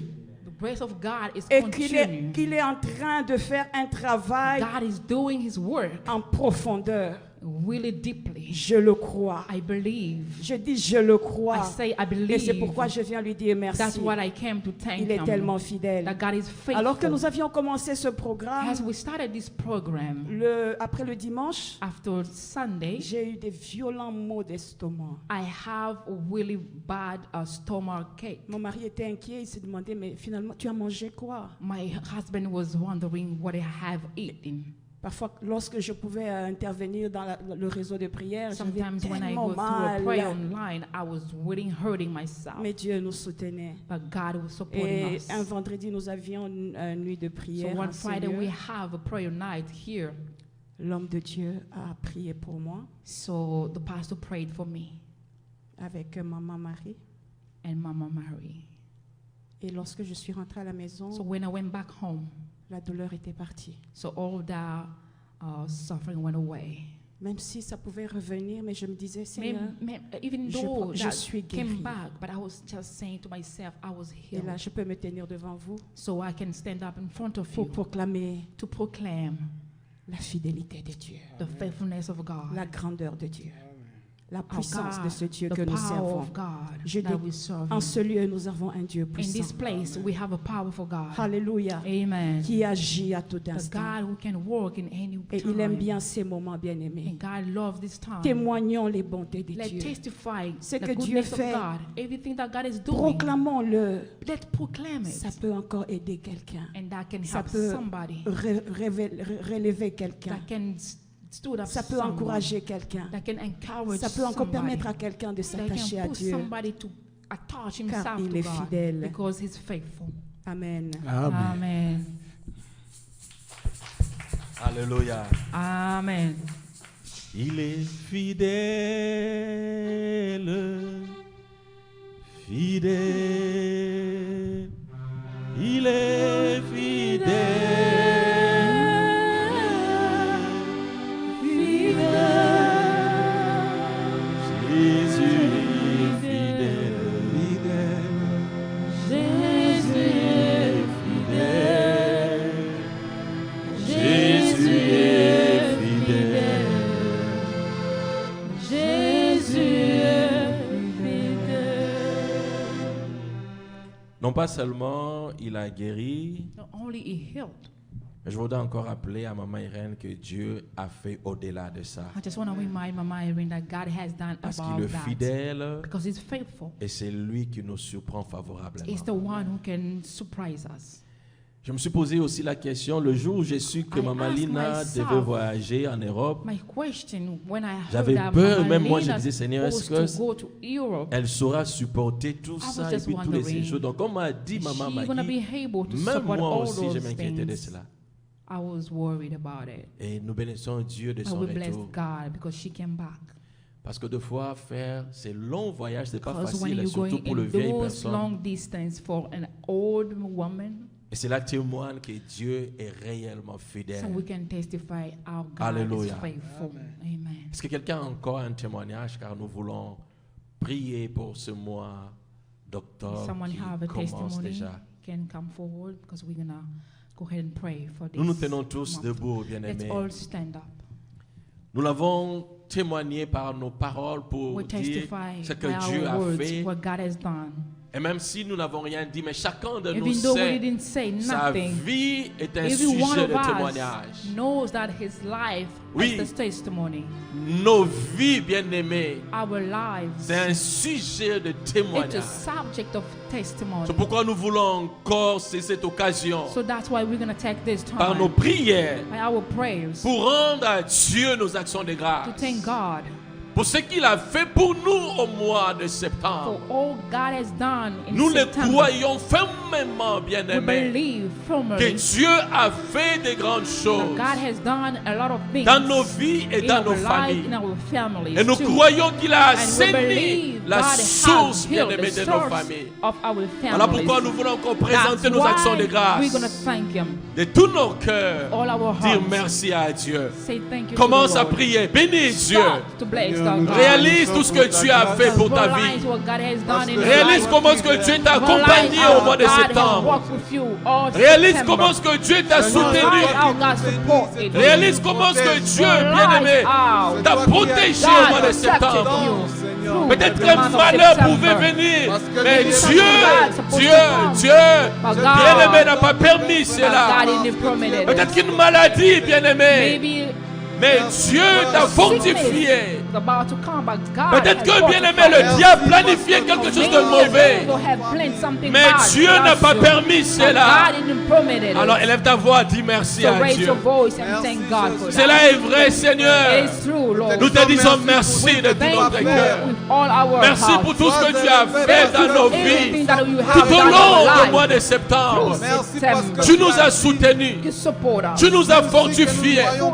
the grace of God is et continuing. qu'il est en train de faire un travail God is doing His work en profondeur. really deeply. Je le crois. I believe. Je dis je le I crois. say I Et c'est believe. pourquoi je viens lui dire That's merci. what I came to thank Il est Him. tellement fidèle. That God is faithful. Alors que nous avions commencé ce programme, As we started this program, après le dimanche, after Sunday, j'ai eu des violents maux d'estomac. I have a really bad stomach ache. Mon mari était inquiet, il s'est demandé, mais finalement, tu as mangé quoi? My husband was wondering what I have eaten. Parfois, lorsque je pouvais intervenir dans le réseau de prière, j'avais Sometimes when I tellement go through a prayer mal. online, I was really hurting myself. Mais Dieu nous soutenait. But God was supporting Et us. un vendredi, nous avions une nuit de So prière. one en ce Friday lieu. we have a prayer night here. L'homme de Dieu a prié pour moi So the pastor prayed for me avec maman Marie. and Mama Mary. Et lorsque je suis rentrée à la maison, So when I went back home, la douleur était partie. so all that suffering went away. Même si ça pouvait revenir, mais je me disais, Seigneur, Even je though je that suis guérie. came back, but I was just saying to myself, I was et là, healed. je peux me tenir devant vous So I can stand up in front of pour you proclamer to proclaim la fidélité de Dieu, the faithfulness of God, la grandeur de Dieu, la our puissance God, de ce Dieu the que nous power servons. of God Je that dis, we serve. en ce lieu, nous avons un Dieu In this puissant. place, we have a powerful God. Alléluia. Amen. Qui agit à tout The instant. God who can work in any Et il aime time. bien ces moments bien-aimés. And God loves this time. Témoignons les bontés de Let's Dieu. testify Ce the que Dieu goodness of fait. God. Everything that God is doing. Proclamons-le. Let's proclaim it. Ça peut encore aider quelqu'un. And that can Ça help peut somebody. relever quelqu'un. That can stood up Ça peut someone. encourager quelqu'un. That can encourage Ça peut encore somebody. permettre à quelqu'un de That s'attacher à can put Dieu. somebody to attach himself Car il to est God. fidèle. Because he's faithful. Amen. Amen. Alléluia. Amen. Il est fidèle, fidèle, il est fidèle, Jésus est fidèle, Jésus est fidèle, Jésus est fidèle. Non pas seulement il a guéri, Not only he healed, mais je voudrais encore rappeler à Maman Irène que Dieu a fait au-delà de ça. I just want to remind Mama Irene that God has done Parce about qu'il est that. fidèle Because he's faithful. et c'est lui qui nous surprend favorablement. He's the one who can surprise us. Je me suis posé aussi la question, le jour où j'ai su que I Maman asked Lina myself, devait voyager en Europe, My question, when I heard J'avais that peur, Mama même moi, je Lina disais, Seigneur, est-ce was que to go to Europe, elle saura supporter tout was ça et just puis tous les wondering, séjours. Donc on m'a dit, is Maman she gonna be Maggie, able to même support moi all aussi je those m'inquiétais de things? cela. I was worried about it. Et nous bénissons Dieu de But son we blessed retour. God because she came back. Parce que deux fois faire ces longs voyages, c'est pas Because when facile, you're surtout going pour le in vieille those personne. long distance for an old woman, Et cela témoigne que Dieu est réellement so fidèle. we can testify our God Alléluia. is faithful. Amen. Est-ce que quelqu'un a encore un témoignage car nous voulons prier pour ce mois d'octobre Someone qui have a commence testimony déjà. can come forward because we're gonna go ahead and pray for this. Nous nous tenons tous month. debout, Let's bien-aimés. all stand up. Nous l'avons témoigné par nos paroles pour We dire testify ce que by Dieu our a words fait. what God has done. Et même si nous n'avons rien dit, mais chacun de nous even though we sait, didn't say sa nothing, vie est un every one sujet of de us témoignage. knows that his life Oui. is the testimony. Nos vies, bien-aimés, Our lives, c'est un sujet de it's a témoignage. subject of testimony. C'est pourquoi nous voulons encore saisir cette occasion So that's why we're going to take this par nos time prières by our prayers pour rendre à Dieu nos actions de grâce. to thank God Pour ce qu'il a fait pour nous au mois de for septembre. all God has done in Nous le September. croyons fermement, We bien-aimés, believe que firmly Dieu a fait de grandes that choses God has done a lot of things dans nos vies et in dans our nos lives, familles. in our families Et nous too. croyons qu'il a And we assaini believe la God source, has healed bien-aimée, the de nos source familles. of our Voilà families. pourquoi nous voulons encore That's présenter nos actions de why grâce. we're going to thank Him. De tout nos cœurs, All our dire hearts. merci à Dieu. Say thank you Commence to the à Lord. prier. Bénis Dieu. Start to bless the God. Réalise tout ce que Dieu a fait pour ta Realize vie. what God has done in your Réalise life. comment ce que Dieu t'a accompagné Realize au mois de how God has septembre. walked with you all Réalise September. comment ce que Dieu t'a soutenu. Realize how God supported you. Réalise comment ce que Dieu, bien-aimé, Realize t'a how protégé God au mois de protected septembre. you through Peut-être the que month of malheur September. pouvait venir, mais Because Dieu, God supposed Dieu, to come. Dieu, But God- bien-aimé, n'a pas permis But cela. God didn't permit it. Peut-être qu'une maladie, bien-aimé, Maybe mais Dieu t'a sickness fortifié. is about to come, but God Peut-être has que, bien-aimé, fortified le you. diable planifiait quelque chose de Maybe mauvais. the devil have planned something Mais bad Dieu n'a against pas you. permis But cela. God didn't permit it. Alors élève ta voix, dis merci So à raise Dieu. your voice and thank God for that. Cela est vrai, Seigneur. It is true, Lord. Nous te disons merci de tout Thank notre you cœur. with all our Merci hearts. pour tout ce que tu as fait Thank dans you nos for everything vies. that you have Tout au done in long our du mois life. de septembre, September. tu nous as soutenus. You support us. Tu nous as fortifiés. You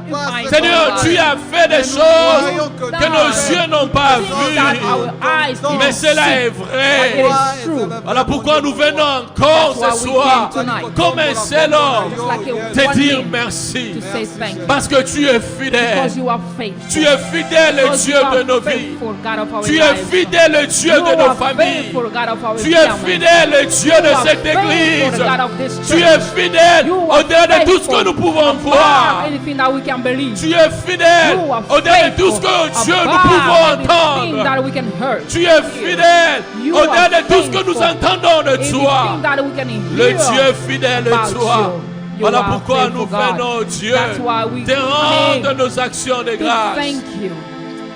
Seigneur, tu as fait des choses que nos yeux n'ont pas things that our vues. eyes didn't Mais cela see. est But it vrai. is true. Voilà pourquoi nous venons encore That's ce why we soir, came tonight. comme un seul homme, Just like a te one dire name merci. to say thank you. Parce que tu es fidèle. Because you are faithful. Tu es fidèle, Because Dieu you are de nos vies. faithful, God of our Tu es lives. fidèle, Dieu You de nos are familles. faithful, God of our Tu es families. fidèle, Dieu You de are cette faithful, église. God of this Tu church. es fidèle You are au-delà de tout ce que faithful nous pouvons above voir. anything that we can believe. Tu es fidèle You are au-delà de tout ce faithful que Dieu nous above pouvons anything entendre. that we can hear. Tu es fidèle You au-delà are de tout ce que nous faithful. entendons de toi. Anything that we can Le hear Dieu fidèle de about toi. you. You Voilà are pourquoi faithful, nous God. venons, Dieu, That's why we te rendre come nos actions de to grâce. thank you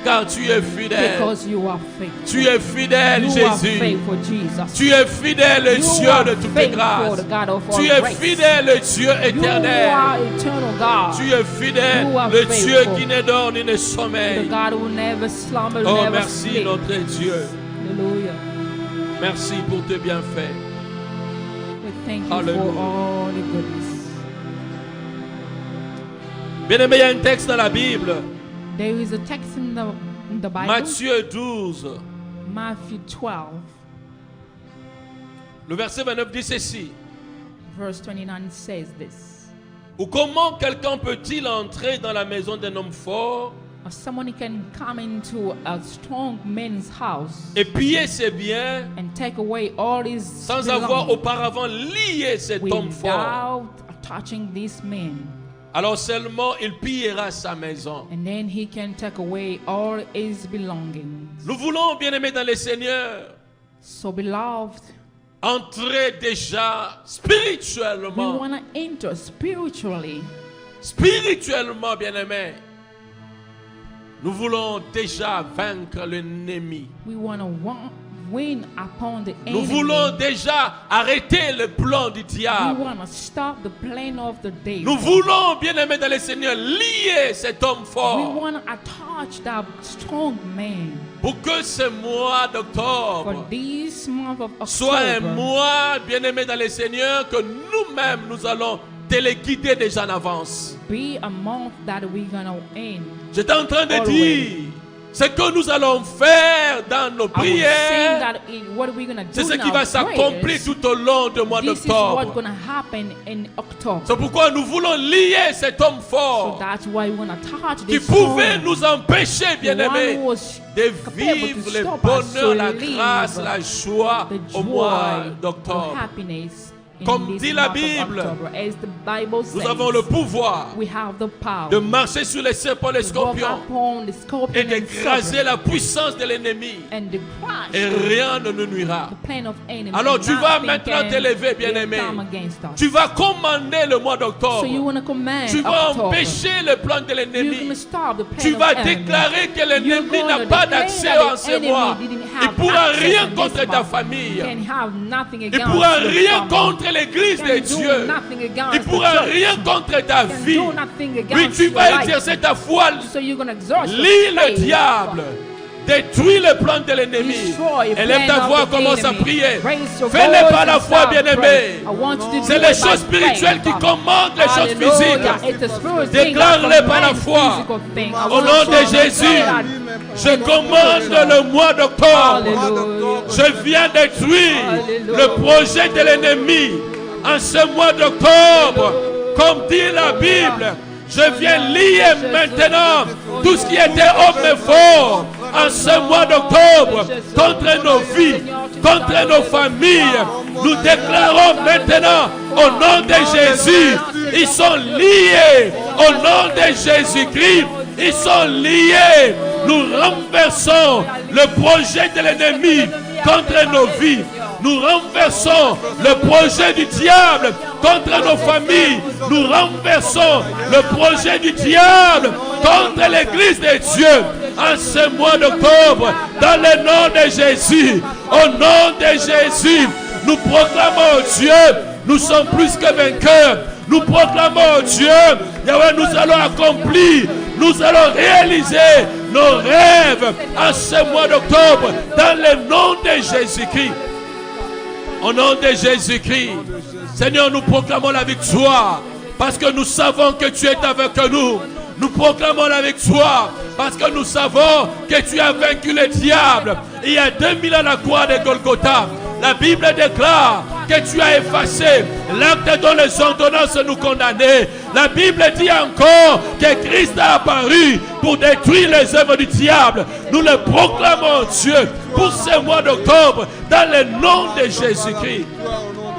Car tu es fidèle. because you are faithful. Tu es fidèle, You are Jésus. faithful, Jesus. Tu es fidèle, You Dieu are de toutes faithful, grâces. the God of all Tu es grace. fidèle, Dieu You are éternel. eternal God. Tu es fidèle, You are le faithful. Dieu qui ne dort ni ne The sommeille. God who never slumber, Oh, never merci sleep. notre Dieu. Hallelujah. Merci pour tes bienfaits. We thank you Hallelujah. for all the goodness. Bien-aimé, il y a un texte dans la Bible. There is a text in the Bible, Matthieu 12, Matthew 12, le verset 29 dit ceci. verse 29 says this. Ou comment quelqu'un peut-il entrer dans la maison d'un homme fort Or someone can come into a strong man's house et piller ses biens and take away all his sans avoir belongings auparavant lié cet homme fort? without touching this man. Alors seulement il pillera sa maison. And then he can take away all his belongings. Nous voulons, bien-aimés dans le Seigneur, So beloved, entrer déjà we spirituellement. want to enter spiritually. Spirituellement, bien-aimés. Nous voulons déjà vaincre l'ennemi. We want to win upon the Nous enemy. voulons déjà arrêter le plan du We diable. want to stop the plan of the devil. Nous voulons, bien-aimés dans le Seigneur, lier cet homme We fort want to attach that strong man pour que ce mois for d'octobre this month of soit un October. mois, bien-aimés dans le Seigneur, que nous-mêmes nous allons téléguider déjà en avance. Be a month that we're going to end. J'étais en train de Always. dire ce que nous allons faire dans nos I was saying prières. that what we're going to do C'est ce in qui our va s'accomplir prayers, tout au long du mois this is what's d'octobre. going to happen in October. C'est pourquoi nous voulons lier cet homme So fort that's why we want to touch qui this pouvait strong, nous empêcher, the bien-aimés, one who was de capable vivre to le stop us, bonheur, to la live grâce, la joie the au mois joy, the d'octobre. happiness in Comme this dit la month of Bible, October. As the Bible nous says, avons le pouvoir we have the power de marcher sur les serpents et les to walk scorpions upon the scorpion et d'écraser and la puissance de l'ennemi. and the crush Et rien ne nous nuira. the plan of enemy. Alors tu vas Nothing maintenant can t'élever, bien-aimé. come against us. Tu vas commander le mois So you d'octobre. want to command Tu vas October. empêcher le plan de You're going to l'ennemi. stop the plan Tu of vas enemy. déclarer que You're l'ennemi going n'a to pas declare d'accès that en the ce enemy mois. didn't Il have ne pourra access rien in this contre ta month. famille. Can have nothing Il against ne pourra your rien family. contre l'église Can de do Dieu. nothing against Il ne the pourra church. rien contre ta Can vie. do nothing against Oui, tu your vas life. exercer ta foi. So you're going to exert your Lis le faith. diable. Détruis le plan de l'ennemi. Destroy the Élève plan ta of voix, the commence à enemy. prier. Raise your Fais-le voice par la and foi, start bien-aimé. praying. I want you to C'est do les it by choses spirituelles faith. qui commandent les choses Hallelujah. physiques. It's the spirit thing Déclare-le that par la commands foi. physical thing. I Au want nom you de to Jésus, declare that. je commande le mois d'octobre. Hallelujah. Je viens détruire Alléluia. le projet de l'ennemi en ce mois d'octobre. Comme dit la Bible, je viens lier maintenant tout ce qui était homme et fort en ce mois d'octobre contre nos vies, contre nos familles. Nous déclarons maintenant au nom de Jésus, ils sont liés au nom de Jésus-Christ. Ils sont liés. Nous renversons le projet de l'ennemi contre nos vies. Nous renversons le projet du diable contre nos familles. Nous renversons le projet du diable contre l'église de Dieu. En ce mois d'octobre, dans le nom de Jésus, au nom de Jésus, nous proclamons Dieu, nous sommes plus que vainqueurs. Nous proclamons Dieu, Yahweh, nous allons accomplir, nous allons réaliser nos rêves en ce mois d'octobre, dans le nom de Jésus-Christ. Au nom de Jésus-Christ, Seigneur, nous proclamons la victoire parce que nous savons que tu es avec nous. Nous proclamons la victoire parce que nous savons que tu as vaincu le diable. Il y a 2000 ans à la croix de Golgotha, la Bible déclare que tu as effacé l'acte dont les ordonnances nous condamnaient. La Bible dit encore que Christ a apparu pour détruire les œuvres du diable. Nous le proclamons, Dieu, pour ce mois d'octobre, dans le nom de Jésus-Christ.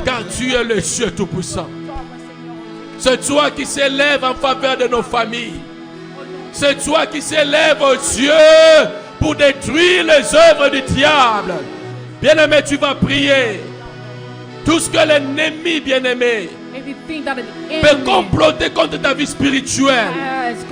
Car tu es le Dieu Tout-Puissant. C'est toi qui s'élève en faveur de nos familles. C'est toi qui s'élève, oh Dieu, pour détruire les œuvres du diable. Bien-aimé, tu vas prier. Tout ce que l'ennemi, bien-aimé, Everything that the peut enemy comploter contre ta vie spirituelle, has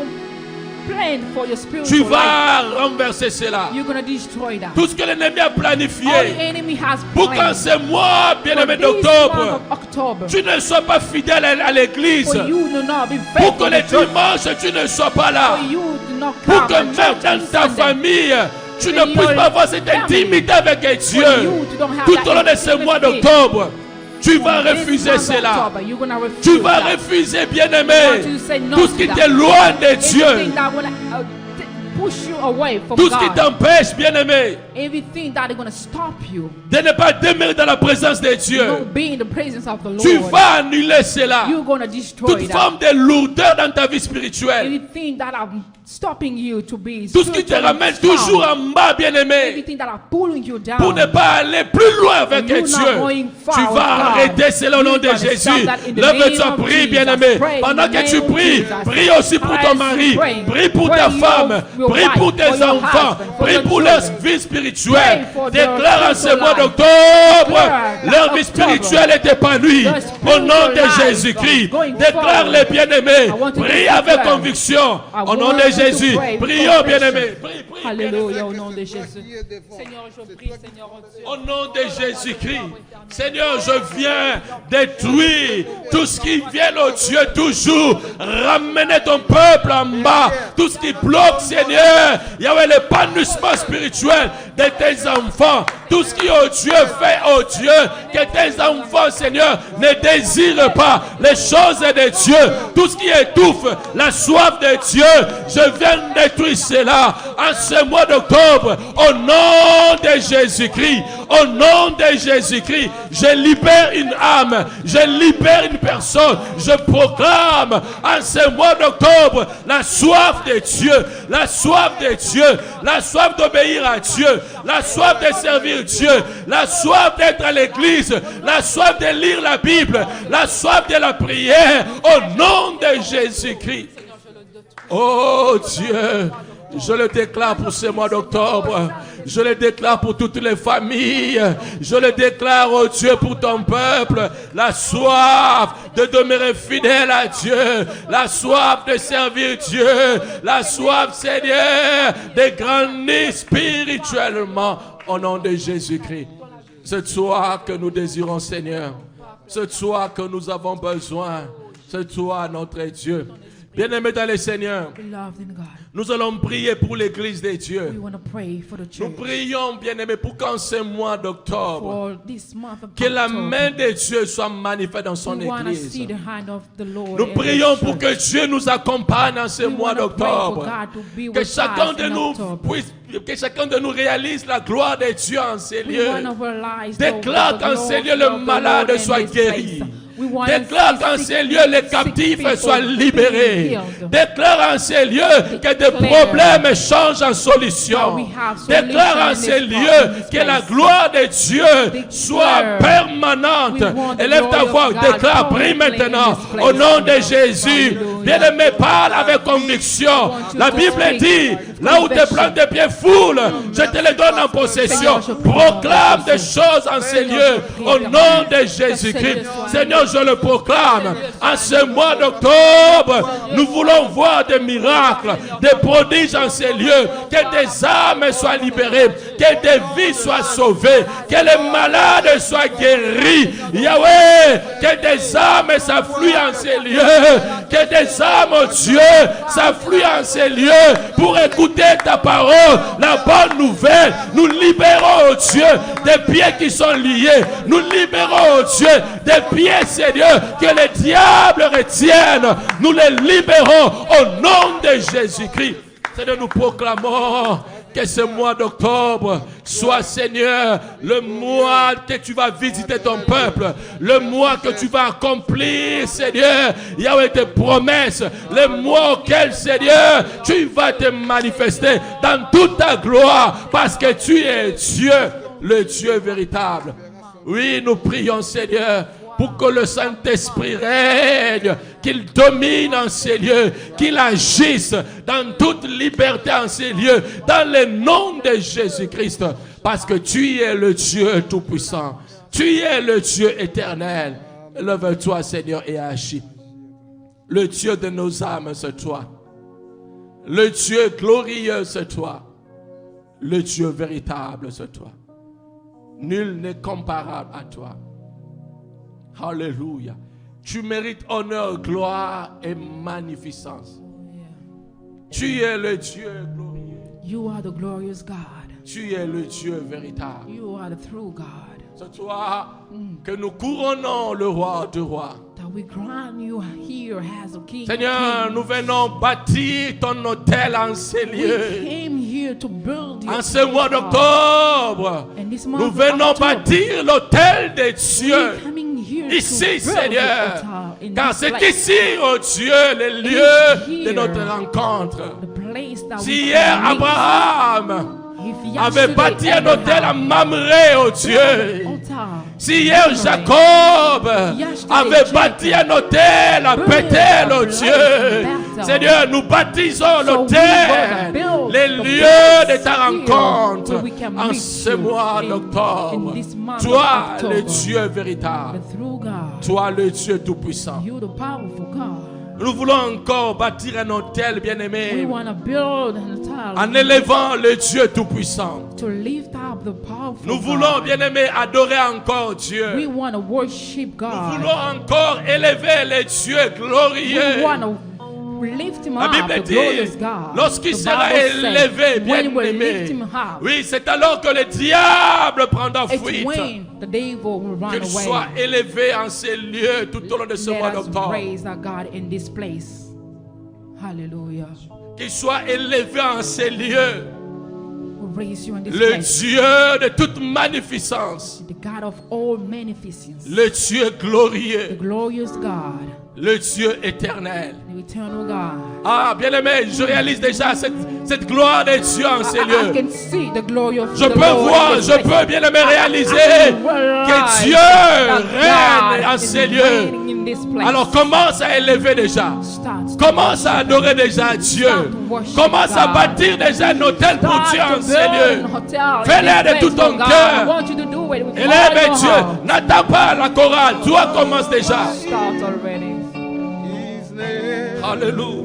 planned for your tu spiritual life, vas renverser cela. you're going to destroy that. Tout ce que l'ennemi a All the planifié enemy has pour qu'en planned ce mois, for bien-aimé this month d'octobre, of October, tu ne sois pas fidèle à l'église. for you to not be Pour que faithful les to church, dimanches, tu ne sois pas là. for you to not Pour come que to même church dans on ta Sunday, famille, tu In ne puisses your pas avoir cette family, intimité avec Dieu. for you to don't have Tout that au long de ce mois intimacy. d'octobre, tu vas This refuser month of cela. October, you're gonna refuse Tu vas that. refuser, You bien-aimé, want to say no tout ce to qui that. t'éloigne de Dieu. Everything that will push you away from Tout ce qui God. t'empêche, bien-aimé, Everything that is going to stop you. de ne pas demeurer dans la présence de You Dieu. won't be in the presence of the Tu Lord. vas annuler cela. You're going to destroy Toute that. forme de lourdeur dans ta vie spirituelle. Everything that are stopping you to be Tout ce qui te spiritually ramène strong. toujours en bas, bien-aimé. Everything that are pulling you down. Pour ne pas aller plus loin avec You're Dieu. not going far Tu with vas God. arrêter cela au nom de You're gonna Jésus. stop that in the Lève-toi, name of prie, Jesus. bien-aimé. Pray in Pendant the que tu name of pries, Jesus. prie aussi pour ton As you mari. pray, Prie pour pray ta your femme. Prie wife, pour tes for your enfants. husband, for Prie your pour leur children. vie spirituelle. Pray for their Déclare en ce spiritual mois life. d'octobre, Declare leur that vie October, spirituelle est épanouie. their Au nom spiritual de life Jésus-Christ. going Déclare forward. les bien-aimés. I want you to Prie avec declare. conviction. I Au nom want de you to Jésus. pray with Prions, conviction. bien-aimés. Prie, prie. Alléluia au nom de Jésus. Seigneur, je prie, Seigneur, oh Dieu. Au nom de Jésus-Christ, Seigneur, je viens détruire tout ce qui vient, oh Dieu, toujours ramener ton peuple en bas. Tout ce qui bloque, Seigneur, Yahweh, l'épanouissement spirituel de tes enfants. Tout ce qui, oh Dieu, fait, oh Dieu, que tes enfants, Seigneur, ne désirent pas les choses de Dieu. Tout ce qui étouffe la soif de Dieu, je viens détruire cela en ce mois d'octobre. Au nom de Jésus-Christ, au nom de Jésus-Christ, je libère une âme, je libère une personne. Je proclame en ce mois d'octobre la soif de Dieu, la soif de Dieu, la soif d'obéir à Dieu, la soif de servir servir Dieu, la soif d'être à l'église, la soif de lire la Bible, la soif de la prière, au nom de Jésus-Christ. Oh Dieu, je le déclare pour ce mois d'octobre. Je le déclare pour toutes les familles. Je le déclare, oh Dieu, pour ton peuple. La soif de demeurer fidèle à Dieu. La soif de servir Dieu. La soif, Seigneur, de grandir spirituellement au nom de Jésus-Christ. C'est toi que nous désirons, Seigneur. C'est toi que nous avons besoin. C'est toi, notre Dieu. Bien-aimés dans le Seigneur, nous allons prier pour l'église de Dieu. Nous prions, bien-aimés, pour qu'en ce mois d'octobre, que la main de Dieu soit manifeste dans son église. Nous prions pour que Dieu nous accompagne en ce mois d'octobre. Que chacun de nous réalise la gloire de Dieu en ces lieux. Déclare qu'en ces lieux le malade soit guéri. Déclare qu'en ces lieux les captifs soient libérés. Déclare en ces lieux que des problèmes changent en solution. Déclare en ces lieux que la gloire de Dieu soit permanente. Élève ta voix, déclare, prie maintenant au nom de Jésus. Bien-aimé, parle avec conviction. La Bible dit, là où tes plantes de pieds foulent, je te les donne en possession. Proclame des choses en ces lieux au nom de Jésus-Christ. Seigneur, je le proclame. En ce mois d'octobre, nous voulons voir des miracles, des prodiges en ces lieux. Que des âmes soient libérées, que des vies soient sauvées, que les malades soient guéris. Yahweh, que des âmes s'affluent en ces lieux, que des âmes, oh Dieu, s'affluent en ces lieux pour écouter ta parole, la bonne nouvelle. Nous libérons, oh Dieu, des pieds qui sont liés. Nous libérons, oh Dieu, des pieds, Seigneur, que les diables retiennent. Nous les libérons au nom de Jésus-Christ. Seigneur, nous proclamons que ce mois d'octobre soit, Seigneur, le mois que tu vas visiter ton peuple, le mois que tu vas accomplir, Seigneur, Yahweh, tes promesses, le mois auquel, Seigneur, tu vas te manifester dans toute ta gloire, parce que tu es Dieu, le Dieu véritable. Oui, nous prions, Seigneur, pour que le Saint-Esprit règne, qu'il domine en ces lieux, qu'il agisse dans toute liberté en ces lieux, dans le nom de Jésus-Christ, parce que tu es le Dieu tout-puissant, tu es le Dieu éternel. Lève-toi, Seigneur, et agis. Le Dieu de nos âmes, c'est toi. Le Dieu glorieux, c'est toi. Le Dieu véritable, c'est toi. Nul n'est comparable à toi. Alléluia. Tu mérites honneur, gloire et magnificence. Tu es le Dieu glorieux. You are the glorious God. Tu es le Dieu véritable. You are the true God. C'est toi que nous couronnons le roi de rois. That we crown you here as a king. Seigneur, nous venons bâtir ton autel en ces lieux. We came here to build your En ce mois d'octobre, nous venons bâtir l'autel de Dieu. Ici, Seigneur, car c'est ici, oh Dieu, le lieu de notre rencontre. Si hier Abraham avait bâti un hôtel à Mamré, oh Dieu, si hier Jacob avait bâti un hôtel à Bethel, oh Dieu, Seigneur, nous baptisons l'hôtel, les lieux de ta rencontre en ce mois d'octobre. Toi, le Dieu véritable, toi, le Dieu tout-puissant. Nous voulons encore bâtir un hôtel, bien-aimé, en élevant le Dieu tout-puissant. Nous voulons, bien-aimé, adorer encore Dieu. Nous voulons encore élever le Dieu glorieux. La Bible dit, lorsqu'il sera élevé, bien-aimé, oui, c'est alors que le diable prendra fuite. Qu'il soit élevé en ces lieux tout au long de ce mois d'octobre. Qu'il soit élevé en ces lieux. raise you in this Le place. Dieu de toute magnificence. The God of all magnificence. Le Dieu The glorieux. glorious God. Le Dieu éternel. The eternal God. Ah, bien-aimé, je réalise déjà cette gloire de Dieu en ces I lieux. can see the glory of Je the peux Lord voir, in this je place. peux bien-aimé réaliser que Dieu règne en ces lieux. Alors commence à élever déjà. Commence à adorer déjà Dieu. Commence à bâtir déjà un hôtel pour Dieu en ces lieux. Fais-le de tout ton cœur. Élève Dieu. N'attends pas la chorale. Toi commence déjà. Start already. His name, Alléluia.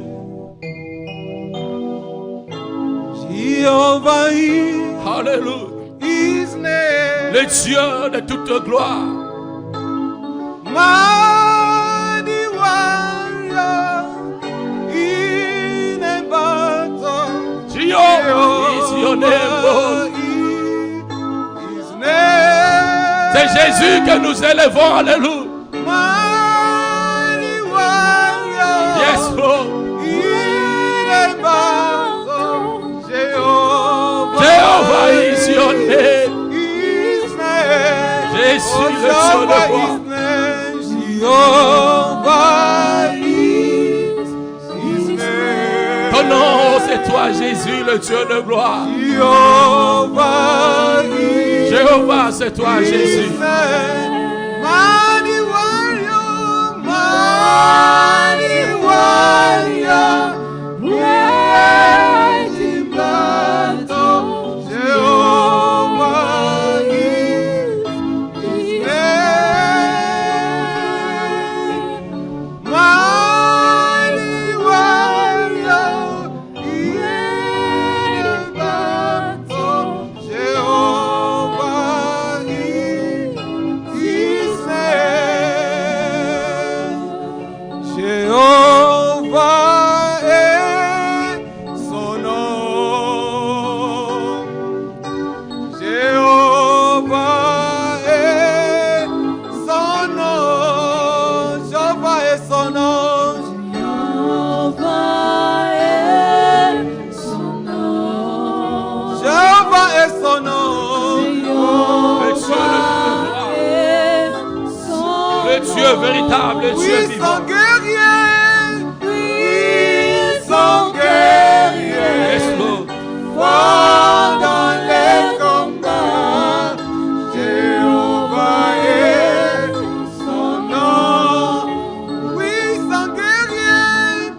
Jehovah is Alléluia. His name. Le Dieu de toute gloire. Mighty warrior in a battle. Jehovah is your name. His name. C'est Jésus que nous élevons. Alléluia. Mighty warrior Yes, Lord. in a battle. Jehovah is your name. His name. Jésus, le Dieu de gloire. Jehovah is His name. Ton nom, c'est toi, Jésus, le Dieu de gloire. Jehovah is Jéhovah, c'est toi, Jésus. His name. Mighty warrior, mighty warrior, great in battle. Jehovah is His name. Mighty warrior, great in battle. Jehovah is His name. Jehovah est son nom. Jehovah est son nom. Jehovah est son nom. Jehovah est son nom. Le Dieu de toute gloire. Le Dieu véritable, le Dieu Oui, vivant. son guerrier. Oui, son guerrier. Yes, Lord. Fort dans les combats. Jéhovah est son nom. Oui, son guerrier.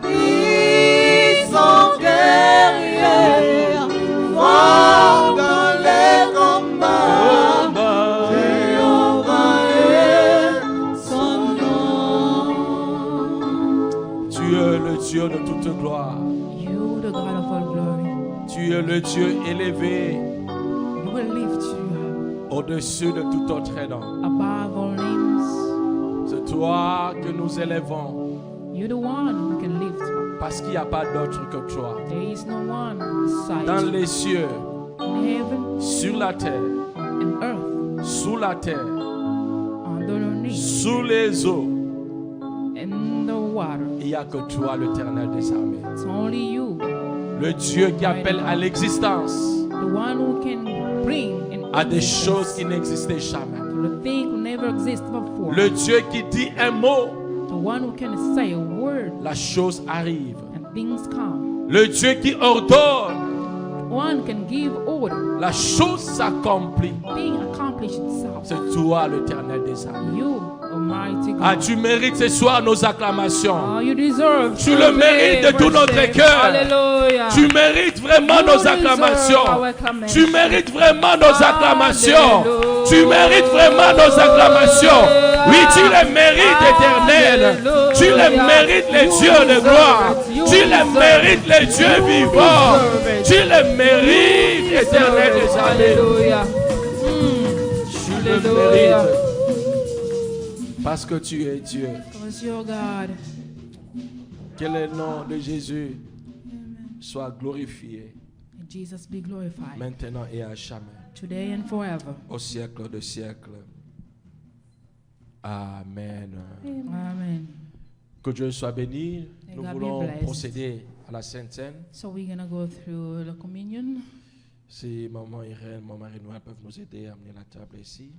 Oui, son guerrier. Fort dans les combats. Jéhovah est son nom. Tu es le Dieu de toute gloire. You, the God of all glory. Tu es le Dieu élevé You will lift you au-dessus de tout autre nom. above all names. C'est toi que nous élevons You're the one who can lift you. parce qu'il n'y a pas d'autre que toi. There is no one beside Dans you. les cieux, In heaven sur la terre, and earth, sous la terre, underneath, sous les eaux, in the water. il n'y a que toi, l'Éternel des armées. It's only you, Le Dieu qui appelle à l'existence the one who can bring à in des choses qui n'existaient jamais. the thing who never existed before. Le Dieu qui dit un mot, The one who can say a word la chose arrive. and things come. Le Dieu qui ordonne, One can give order, la chose s'accomplit. thing accomplish itself. C'est toi, l'Éternel des armées. You, Almighty God. Ah, tu mérites ce soir nos acclamations. Oh, you deserve. Tu le mérites de tout notre cœur. Hallelujah. Tu mérites vraiment You nos deserve acclamations. our acclamation. Tu mérites vraiment nos acclamations. Alléluia. Tu mérites vraiment nos acclamations. Oui, tu les mérites, éternel. Alléluia. Tu les mérites, les You dieux de deserve gloire. it. You Tu les deserve mérites, les dieux vivants. deserve it. Tu les mérites, éternel des armées. Alléluia. Tu le Alléluia. mérites. Parce que tu es Dieu. Because you're God. Que le nom de Jésus soit glorifié And Jesus be glorified maintenant et à jamais, today and forever. au siècle de siècles. Amen. Amen. Que Dieu soit béni. Nous God be voulons blessed. procéder à la Sainte Seine. So we're going to go through the communion. Si maman Irène, maman Marie-Noël peuvent nous aider à amener la table ici.